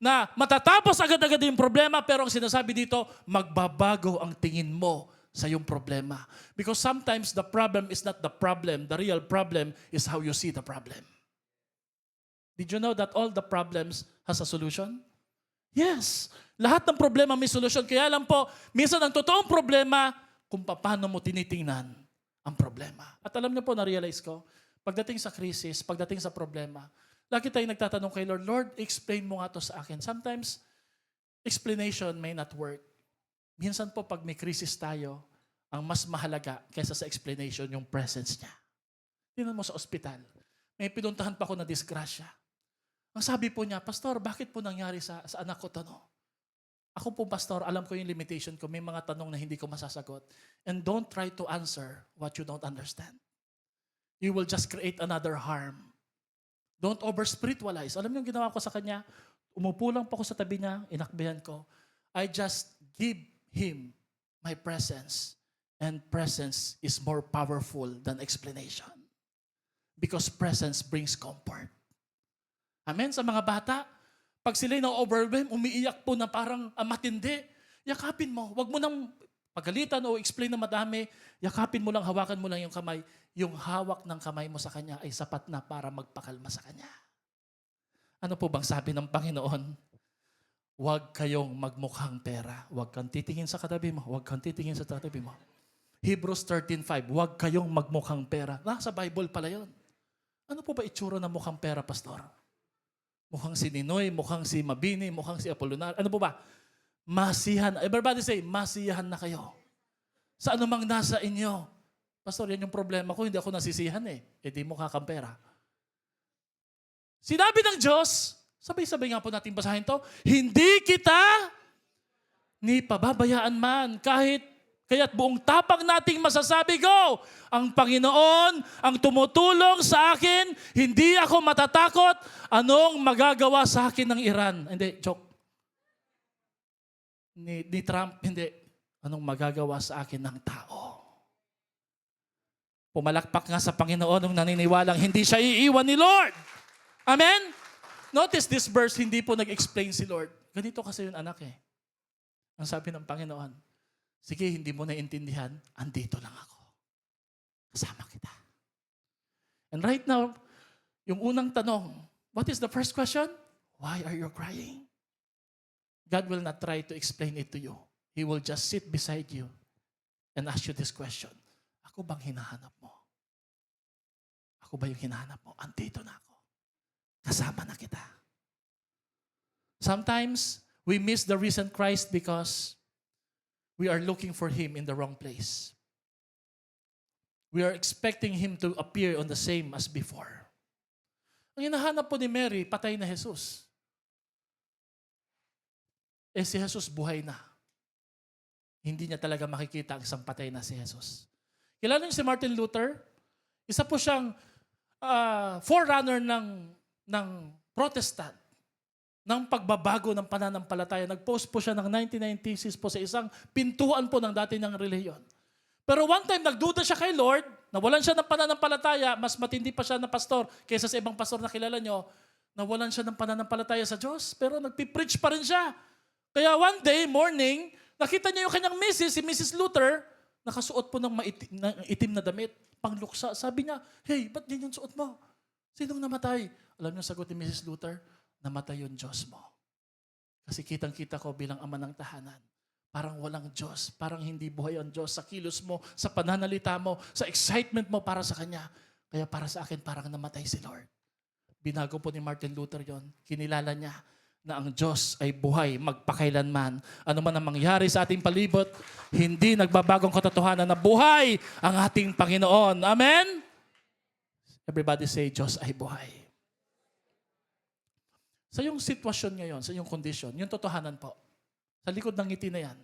na matatapos agad-agad yung problema, pero ang sinasabi dito, magbabago ang tingin mo sa yung problema. Because sometimes the problem is not the problem. The real problem is how you see the problem. Did you know that all the problems has a solution? Yes. Lahat ng problema may solusyon. Kaya lang po, minsan ang totoong problema kung paano mo tinitingnan ang problema. At alam niyo po, na-realize ko, pagdating sa crisis, pagdating sa problema, lagi tayong nagtatanong kay Lord, Lord, explain mo nga to sa akin. Sometimes, explanation may not work. Minsan po, pag may crisis tayo, ang mas mahalaga kaysa sa explanation, yung presence niya. Tingnan mo sa ospital. May pinuntahan pa ako na disgrasya. Ang sabi po niya, Pastor, bakit po nangyari sa anak ko to? No? Ako po, Pastor, alam ko yung limitation ko. May mga tanong na hindi ko masasagot. And don't try to answer what you don't understand. You will just create another harm. Don't over-spiritualize. Alam niyo yung ginawa ko sa kanya? Umupo lang po ako sa tabi niya, inakbayan ko. I just give him my presence. And presence is more powerful than explanation. Because presence brings comfort. Amen? Sa mga bata, pag sila'y na-overwhelm, umiiyak po na parang matindi, yakapin mo. Huwag mo nang pagalitan o explain na madami. Yakapin mo lang, hawakan mo lang yung kamay. Yung hawak ng kamay mo sa kanya ay sapat na para magpakalma sa kanya. Ano po bang sabi ng Panginoon? Huwag kayong magmukhang pera. Huwag kang titingin sa katabi mo. Huwag kang titingin sa katabi mo. Hebrews 13:5, huwag kayong magmukhang pera. Nasa Bible pala yun. Ano po ba itsura ng mukhang pera, Pastor? Mukhang si Ninoy, mukhang si Mabini, mukhang si Apollonar. Ano po ba? Masiyahan. Everybody say, masiyahan na kayo. Sa anumang nasa inyo. Pastor, yan yung problema ko. Hindi ako nasisiyahan eh. E di mukha kang pera. Sinabi ng Diyos, sabay-sabay nga po natin basahin to, hindi kita ni pababayaan man kaya't buong tapang nating masasabi ko, ang Panginoon ang tumutulong sa akin, hindi ako matatakot, anong magagawa sa akin ng Iran? Hindi, joke. Ni Trump, hindi. Anong magagawa sa akin ng tao? Pumalakpak nga sa Panginoon nung naniniwalang hindi siya iiwan ni Lord. Amen? Notice this verse, hindi po nag-explain si Lord. Ganito kasi yung anak eh. Ang sabi ng Panginoon, sige, hindi mo naiintindihan, andito lang ako. Kasama kita. And right now, yung unang tanong, what is the first question? Why are you crying? God will not try to explain it to you. He will just sit beside you and ask you this question. Ako bang hinahanap mo? Ako ba yung hinahanap mo? Andito na ako. Kasama na kita. Sometimes, we miss the risen Christ because we are looking for Him in the wrong place. We are expecting Him to appear on the same as before. Ang hinahanap po ni Mary, patay na Jesus. Si Jesus buhay na. Hindi niya talaga makikita ang isang patay na si Jesus. Kilala niyo si Martin Luther? Isa po siyang forerunner ng Protestant, ng pagbabago ng pananampalataya. Nag-post po siya ng 99 thesis po sa isang pintuan po ng dati niyang relihiyon. Pero one time, nagduda siya kay Lord, nawalan siya ng pananampalataya, mas matindi pa siya na pastor kaysa sa ibang pastor na kilala niyo, nawalan siya ng pananampalataya sa Diyos, pero nagpipreach pa rin siya. Kaya one day, morning, nakita niya yung kanyang misis, si Mrs. Luther, nakasuot po ng itim na damit, pangluksa. Sabi niya, hey, ba't ganyan suot mo? Sinong namatay? Alam niyo, sagot ni Mrs. Luther, namatay yung Diyos mo. Kasi kitang-kita ko bilang ama ng tahanan, parang walang Diyos, parang hindi buhay ang Diyos sa kilos mo, sa pananalita mo, sa excitement mo para sa Kanya. Kaya para sa akin, parang namatay si Lord. Binago po ni Martin Luther yon. Kinilala niya na ang Diyos ay buhay magpakailanman. Ano man ang mangyari sa ating palibot, hindi nagbabagong katotohanan na buhay ang ating Panginoon. Amen? Everybody say, Diyos ay buhay. Sa iyong sitwasyon ngayon, sa iyong kondisyon, yung totohanan po, sa likod ng ngiti na yan,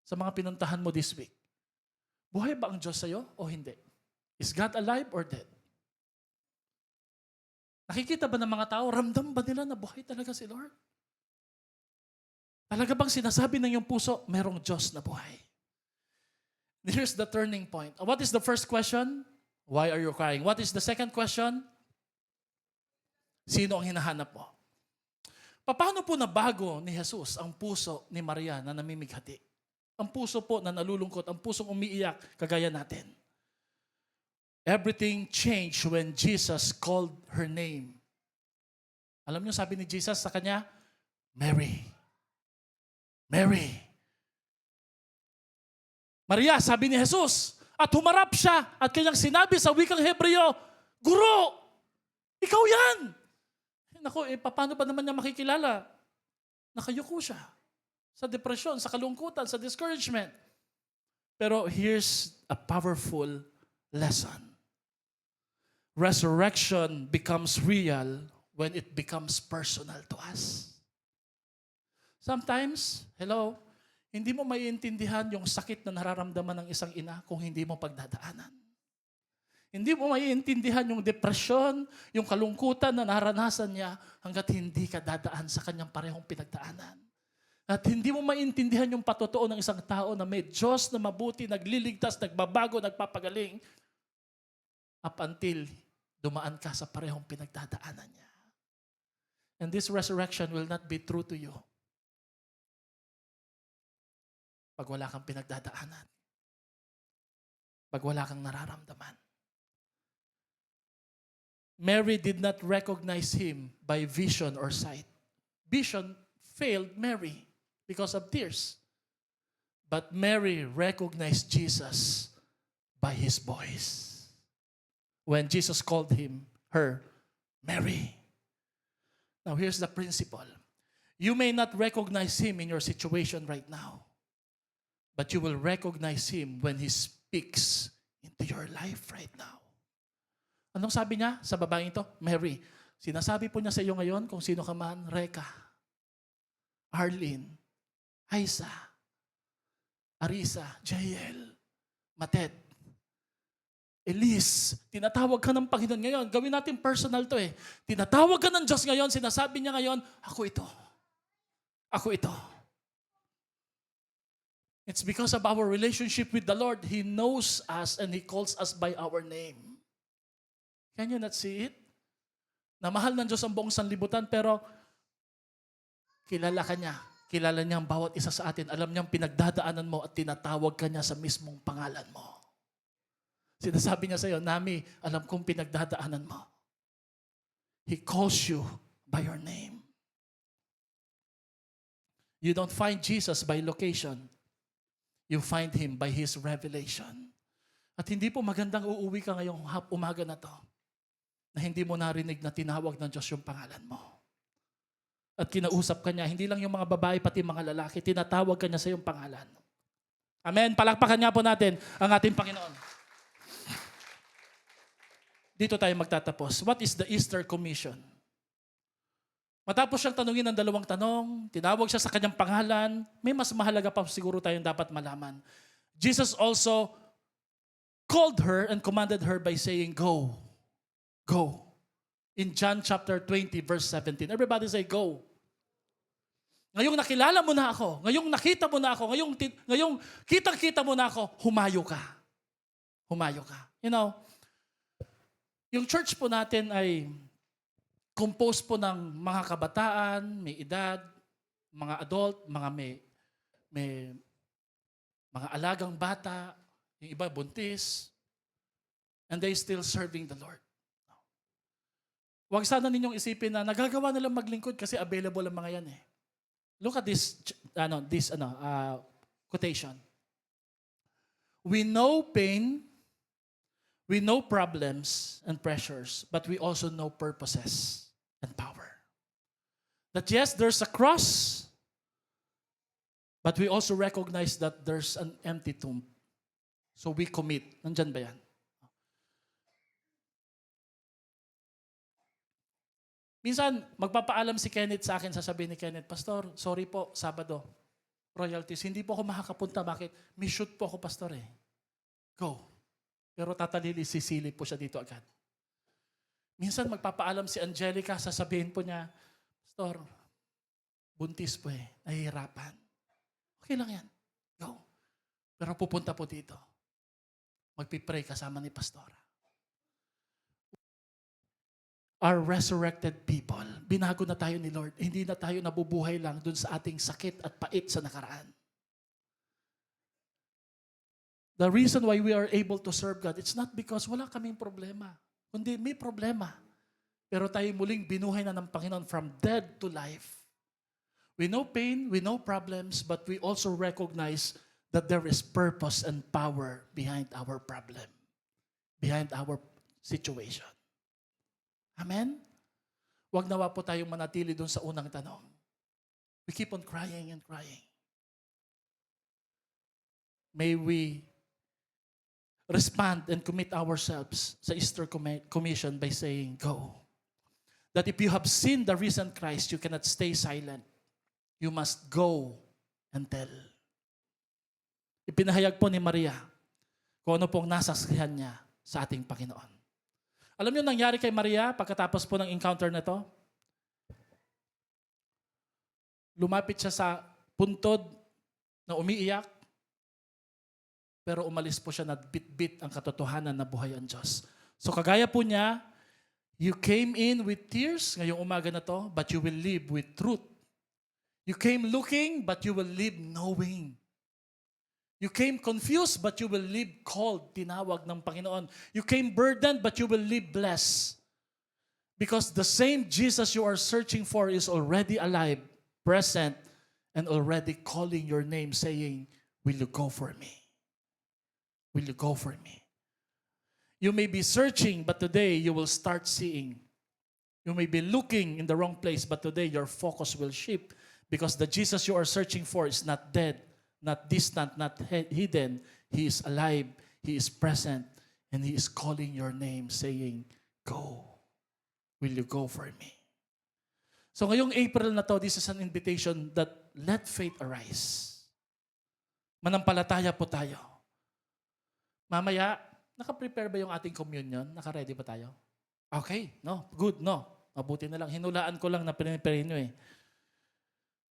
sa mga pinuntahan mo this week, buhay ba ang Diyos sa iyo o hindi? Is God alive or dead? Nakikita ba ng mga tao, ramdam ba nila na buhay talaga si Lord? Talaga bang sinasabi ng iyong puso, merong Diyos na buhay? Here's the turning point. What is the first question? Why are you crying? What is the second question? Sino ang hinahanap mo? Paano po nabago ni Jesus ang puso ni Maria na namimighati? Ang puso po na nalulungkot, ang pusong umiiyak, kagaya natin. Everything changed when Jesus called her name. Alam niyo, sabi ni Jesus sa kanya, Mary. Mary. Maria, sabi ni Jesus. At humarap siya at kanyang sinabi sa wikang Hebreo, Guro, ikaw yan. Naku, paano ba naman niya makikilala? Nakayuko siya. Sa depresyon, sa kalungkutan, sa discouragement. Pero here's a powerful lesson. Resurrection becomes real when it becomes personal to us. Sometimes, hindi mo maiintindihan yung sakit na nararamdaman ng isang ina kung hindi mo pagdadaanan. Hindi mo maiintindihan yung depresyon, yung kalungkutan na naranasan niya hanggat hindi ka dadaan sa kanyang parehong pinagdaanan. At hindi mo maintindihan yung patotoo ng isang tao na may Diyos na mabuti, nagliligtas, nagbabago, nagpapagaling up until dumaan ka sa parehong pinagdadaanan niya. And this resurrection will not be true to you pag wala kang pinagdadaanan. Pag wala kang nararamdaman. Mary did not recognize him by vision or sight. Vision failed Mary because of tears. But Mary recognized Jesus by his voice. When Jesus called her, Mary. Now here's the principle. You may not recognize him in your situation right now, but you will recognize him when he speaks into your life right now. Anong sabi niya sa babaeng ito? Mary. Sinasabi po niya sa iyo ngayon kung sino ka man, Reka, Arlene, Aisa, Arisa, Jael, Matet, Elise, tinatawag ka ng Panginoon ngayon. Gawin natin personal to eh. Tinatawag ka ng Diyos ngayon, sinasabi niya ngayon, ako ito. Ako ito. It's because of our relationship with the Lord. He knows us and He calls us by our name. Can you not see it? Na mahal ng Diyos ang buong sanlibutan, pero kilala ka niya. Kilala niya ang bawat isa sa atin. Alam niya ang pinagdadaanan mo at tinatawag ka niya sa mismong pangalan mo. Sinasabi niya sa iyo, Nami, alam kong pinagdadaanan mo. He calls you by your name. You don't find Jesus by location. You find Him by His revelation. At hindi po magandang uuwi ka ngayong umaga na to na hindi mo narinig na tinawag ng Diyos yung pangalan mo. At kinausap ka niya, hindi lang yung mga babae, pati mga lalaki, tinatawag ka niya sa iyong pangalan. Amen. Palakpakan niya po natin ang ating Panginoon. Dito tayo magtatapos. What is the Easter Commission? Matapos siyang tanungin ng dalawang tanong, tinawag siya sa kanyang pangalan, may mas mahalaga pa siguro tayong dapat malaman. Jesus also called her and commanded her by saying, Go. Go. In John chapter 20, verse 17. Everybody say, Go. Ngayong nakilala mo na ako, ngayong nakita mo na ako, ngayong kitang-kita mo na ako, humayo ka. Humayo ka. You know, yung church po natin ay composed po ng mga kabataan, may edad, mga adult, mga may mga alagang bata, yung iba buntis, and they still serving the Lord. Huwag sana ninyong isipin na nagagawa nilang maglingkod kasi available ang mga yan eh. Look at this quotation. We know pain, we know problems and pressures, but we also know purposes and power. That yes, there's a cross, but we also recognize that there's an empty tomb. So we commit. Nandyan ba yan? Minsan, magpapaalam si Kenneth sa akin, sasabihin ni Kenneth, Pastor, sorry po, Sabado, royalties, hindi po ako makakapunta. Bakit? May shoot po ako, Pastor eh. Go. Pero tatalili, sisili po siya dito agad. Minsan, magpapaalam si Angelica, sasabihin po niya, Pastor, buntis po eh, nahihirapan. Okay lang yan. Go. Pero pupunta po dito. Magpipray kasama ni Pastora. Our resurrected people, binago na tayo ni Lord. Hindi na tayo nabubuhay lang dun sa ating sakit at pait sa nakaraan. The reason why we are able to serve God, it's not because wala kaming problema. Kundi may problema. Pero tayo muling binuhay na ng Panginoon from dead to life. We know pain, we know problems, but we also recognize that there is purpose and power behind our problem, behind our situation. Amen? Huwag nawa po tayong manatili doon sa unang tanong. We keep on crying and crying. may we respond and commit ourselves sa Easter Commission by saying, go. That if you have seen the risen Christ, you cannot stay silent. You must go and tell. Ipinahayag po ni Maria kung ano pong nasaksihan niya sa ating Panginoon. Alam niyo nangyari kay Maria pagkatapos po ng encounter na to? Lumapit siya sa puntod na umiiyak, pero umalis po siya na bit-bit ang katotohanan na buhay ang Diyos. So kagaya po niya, you came in with tears ngayong umaga na to, but you will live with truth. You came looking, but you will live knowing. You came confused, but you will live called, tinawag ng Panginoon. You came burdened, but you will live blessed. Because the same Jesus you are searching for is already alive, present, and already calling your name, saying, will you go for me? Will you go for me? You may be searching, but today you will start seeing. You may be looking in the wrong place, but today your focus will shift because the Jesus you are searching for is not dead, not distant, not hidden. He is alive, He is present, and He is calling your name, saying, go. Will you go for me? So ngayong April na to, this is an invitation that let faith arise. Manampalataya po tayo. Mamaya, naka-prepare ba yung ating communion? Naka-ready ba tayo? Okay, no, good, no. Mabuti na lang. Hinulaan ko lang na pinipere nyo eh.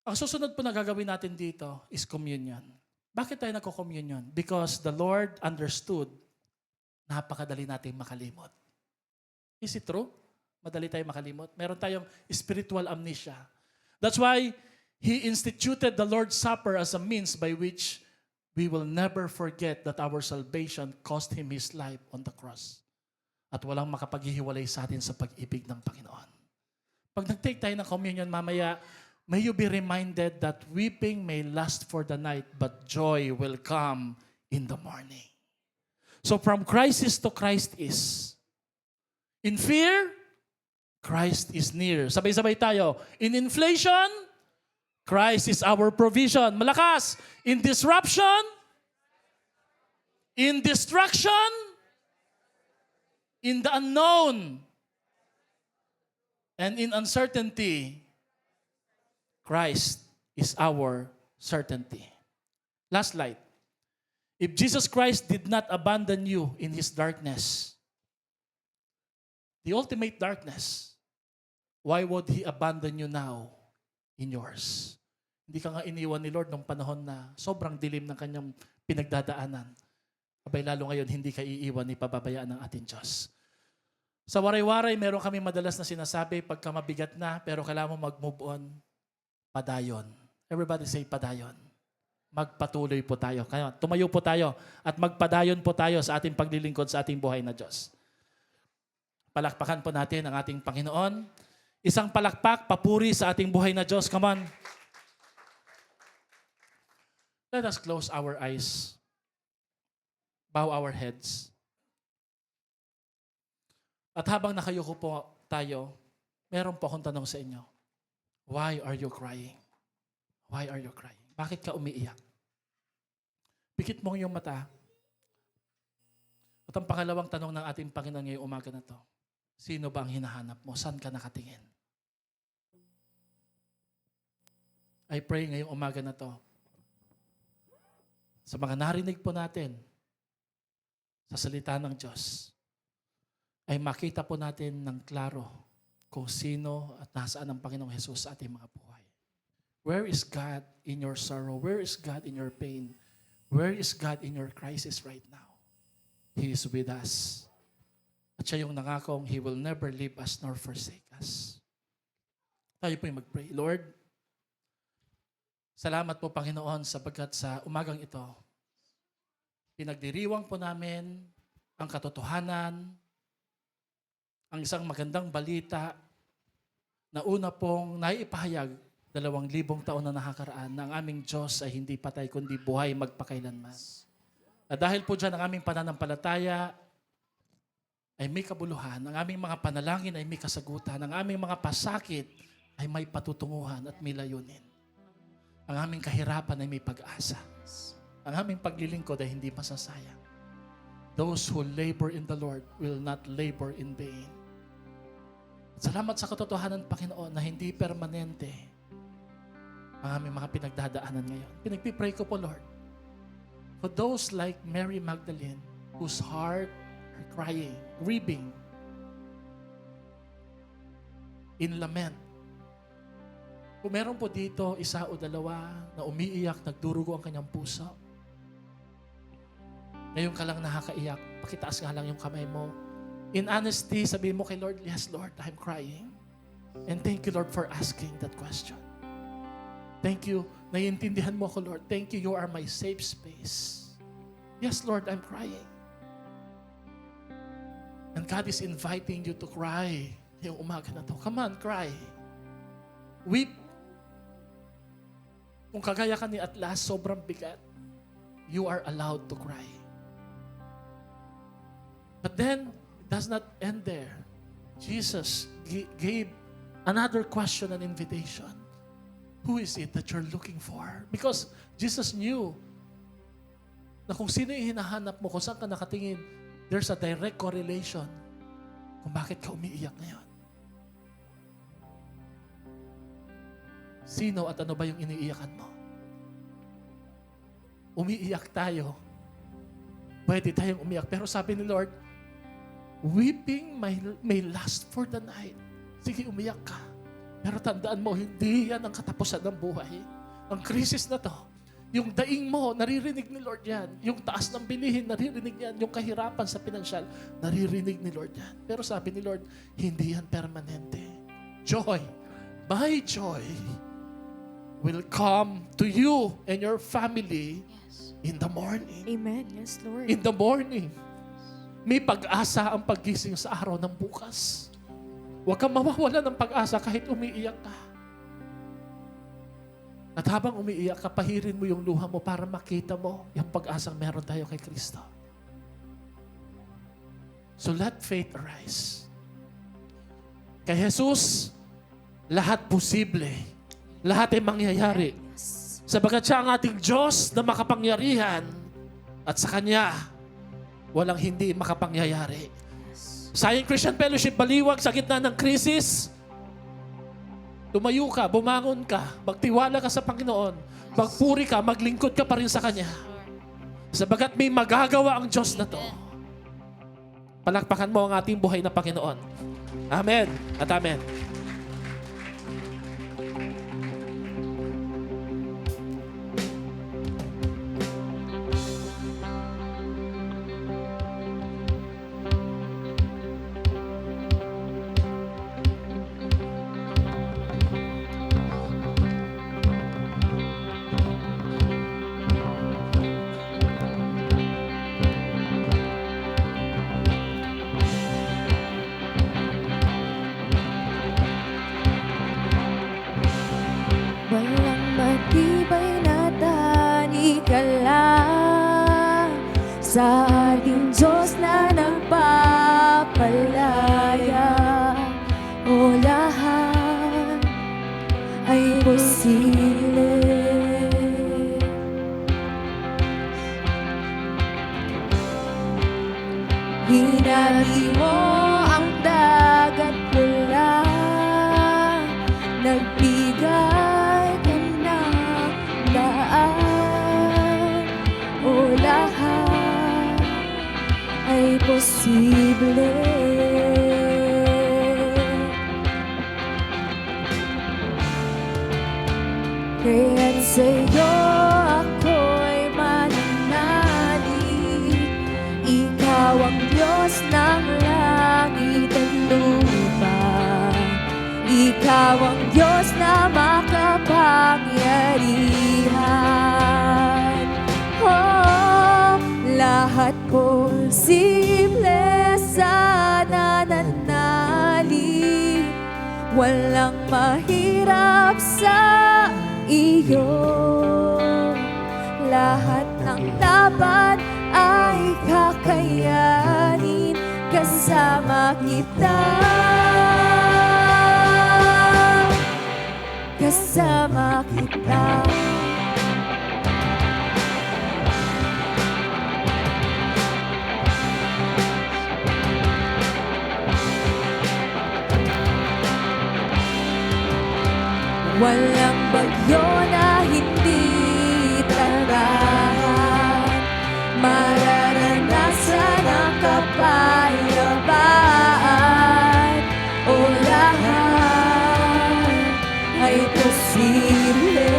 Ang susunod po na gagawin natin dito is communion. Bakit tayo nagko-communion? Because the Lord understood napakadali natin makalimot. Is it true? Madali tayo makalimot. Meron tayong spiritual amnesia. That's why He instituted the Lord's Supper as a means by which we will never forget that our salvation cost Him His life on the cross. At walang makapaghihiwalay sa atin sa pag-ibig ng Panginoon. Pag nag-take tayo ng communion mamaya, may you be reminded that weeping may last for the night, but joy will come in the morning. So from crisis to Christ is. In fear, Christ is near. Sabay-sabay tayo. In inflation, Christ is our provision. Malakas. In disruption, in destruction, in the unknown, and in uncertainty, Christ is our certainty. Last slide. If Jesus Christ did not abandon you in His darkness, the ultimate darkness, why would He abandon you now in yours? Hindi ka nga iniwan ni Lord nung panahon na sobrang dilim ng kanyang pinagdadaanan. Abay lalo ngayon, hindi ka iiwan ni pababayaan ng ating Diyos. Sa waray-waray, meron kami madalas na sinasabi, pagka mabigat na, pero kailangan mo mag-move on, padayon. Everybody say padayon. Magpatuloy po tayo. Kaya tumayo po tayo at magpadayon po tayo sa ating paglilingkod sa ating buhay na Diyos. Palakpakan po natin ang ating Panginoon. Isang palakpak, papuri sa ating buhay na Diyos. Come on. Let us close our eyes. Bow our heads. At habang nakayuko po tayo, meron po akong tanong sa inyo. Why are you crying? Why are you crying? Bakit ka umiiyak? Pikit mo yung mata. At ang pangalawang tanong ng ating Panginoon ngayong umaga na to, sino ba ang hinahanap mo? Saan ka nakatingin? I pray ngayong umaga na to, sa mga narinig po natin sa salita ng Diyos, ay makita po natin ng klaro kung sino at nasaan ang Panginoong Jesus sa ating mga buhay. Where is God in your sorrow? Where is God in your pain? Where is God in your crisis right now? He is with us. At siya yung nangakong He will never leave us nor forsake us. Tayo po yung mag-pray. Lord, salamat po Panginoon sapagkat sa umagang ito, pinagdiriwang po namin ang katotohanan, ang isang magandang balita na una pong naipahayag 2,000 taon na nakakaraan na ang aming Diyos ay hindi patay kundi buhay magpakailanman. At dahil po dyan ang aming pananampalataya ay may kabuluhan, ang aming mga panalangin ay may kasagutan, ang aming mga pasakit ay may patutunguhan at may layunin. Ang aming kahirapan ay may pag-asa. ang aming paglilingkod ay hindi masasayang. Those who labor in the Lord will not labor in vain. Salamat sa katotohanan, Panginoon, na hindi permanente ang aming mga pinagdadaanan ngayon. Pinagpipray ko po, Lord, for those like Mary Magdalene, whose heart are crying, grieving, in lament. Kung meron po dito, isa o dalawa na umiiyak, nagdurugo ang kanyang puso, ngayon ka lang nakakaiyak, pakitaas nga lang yung kamay mo. In honesty, sabihin mo kay Lord, yes, Lord, I'm crying. And thank you, Lord, for asking that question. Thank you. Naiintindihan mo ako, Lord. Thank you, you are my safe space. Yes, Lord, I'm crying. And God is inviting you to cry yung umaga na to. Come on, cry. Weep. Kung kagaya ka ni Atlas, sobrang bigat, you are allowed to cry. But then, it does not end there. Jesus gave another question and invitation. Who is it that you're looking for? Because Jesus knew na kung sino yung hinahanap mo, kung saan ka nakatingin, there's a direct correlation kung bakit ka umiiyak ngayon. Sino at ano ba yung iniiyakan mo? Umiiyak tayo. Pwede tayong umiyak. Pero sabi ni Lord, weeping may last for the night. Sige, umiyak ka. Pero tandaan mo, hindi yan ang katapusan ng buhay. Ang krisis na to, yung daing mo, naririnig ni Lord yan. Yung taas ng bilihin, naririnig yan. Yung kahirapan sa pinansyal, naririnig ni Lord yan. Pero sabi ni Lord, hindi yan permanente. Joy, my joy will come to you and your family in the morning. Amen. Yes, Lord. In the morning. May pag-asa ang paggising sa araw ng bukas. Huwag kang mawawala ng pag-asa kahit umiiyak ka. At habang umiiyak ka, pahirin mo yung luha mo para makita mo yung pag-asang meron tayo kay Kristo. So let faith arise. Kay Jesus, lahat posible. Lahat ay mangyayari. Sabagat siya ang ating Diyos na makapangyarihan at sa Kanya, walang hindi makapangyayari. Sayang Christian Fellowship, baliwag sa gitna ng krisis. Tumayo ka, bumangon ka, magtiwala ka sa Panginoon, magpuri ka, maglingkod ka pa rin sa Kanya. Sabagat may magagawa ang Diyos na to. Palakpakan mo ang ating buhay na Panginoon. Amen at amen. Walang matibay na tanikala sa ating Diyos na nagpapalaya. O lahat ay posible. Hinali mo ang dagat pula, nagbigay ka ng daan. O lahat ay posible. Kaya't sa'yo ako'y mananalig. Ikaw ang Diyos ng langit at lupa. Ikaw ang Diyos na makapangyarihan. Oh, lahat posible sa nananalig. Walang mahirap sa iyo. Lahat ng dapat ay kakayanin kasama kita. Kasama kita. Walang bagyo na hindi tarahan, mararanasan ang kapayapaan. O lahat ay posible.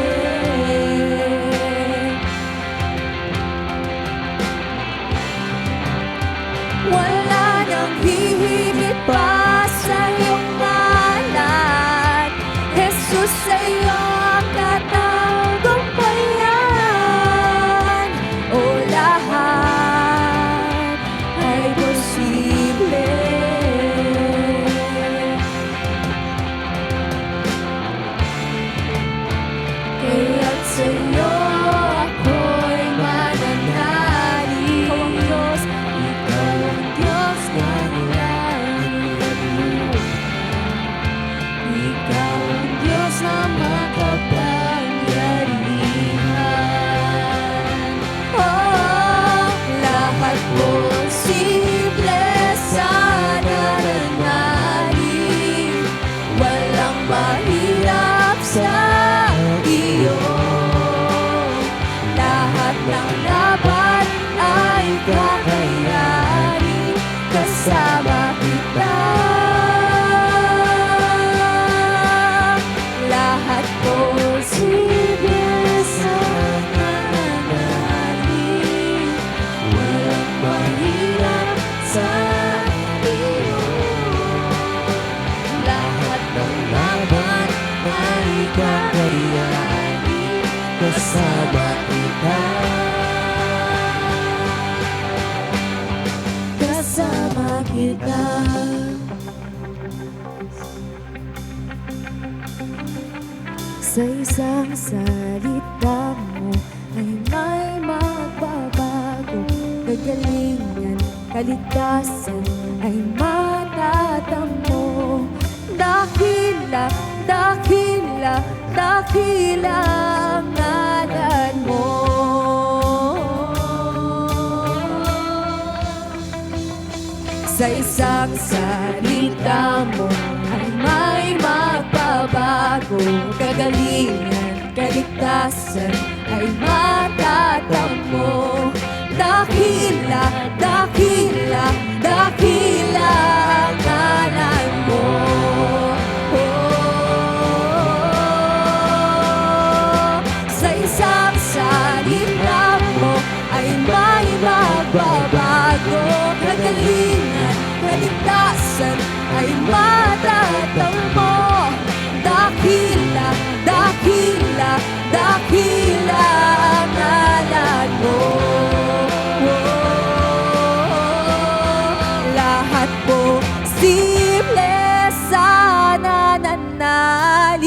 Wala nang hihigit pa sa iyong ngalan, Jesus, sa iyo ang katagumpayan. O lahat ay posible. Kaya't sa iyo ako'y mananalig. Ikaw ang Diyos ng langit. Ikaw ang Diyos na makapangyarihan. Oh, lahat posible sa nananalig. Walang mahirap sa iyo. Lahat ng laban ay kakayanin kasama kita. Lahat posible sa nananalig. Walang mahirap sa iyo. Lahat ng laban ay kakayanin kasama kita. Kasama kita. Sa isang salita mo ay may magbabago. Kagalingan, kaligtasan ay matatamo. Dakila, dakila, dakila ang ngalan mo. Sa isang salita mo ay may magbabago. Kagalingan, kaligtasan ay matatamo. Dakila, dakila, dakila ang ngalan mo. Sa isang salita mo ay may magbabago. Kagalingan, kaligtasan ay matatamo. Dakila, dakila, dakila ang ngalan mo. Lahat posible sa nananalig.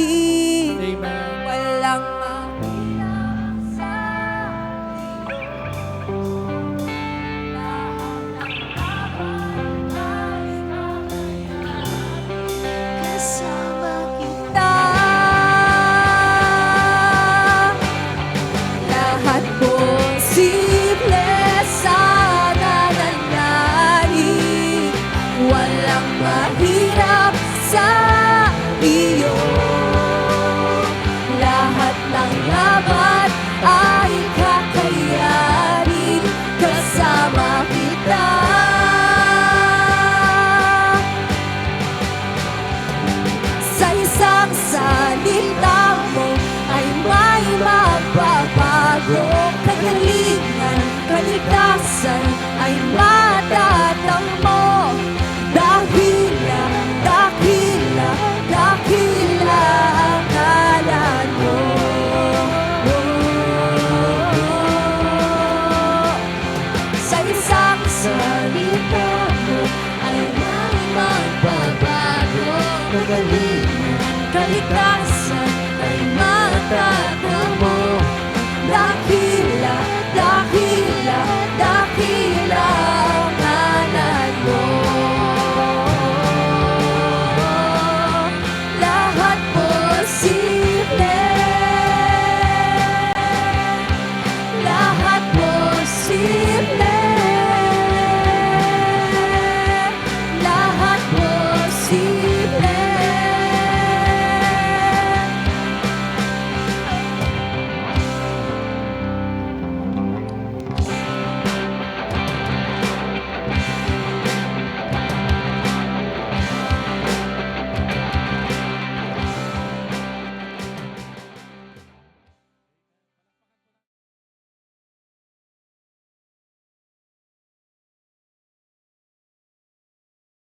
Amen. Walang mahirap sa kasama kita. Lahat posible sa nananalig. Walang mahirap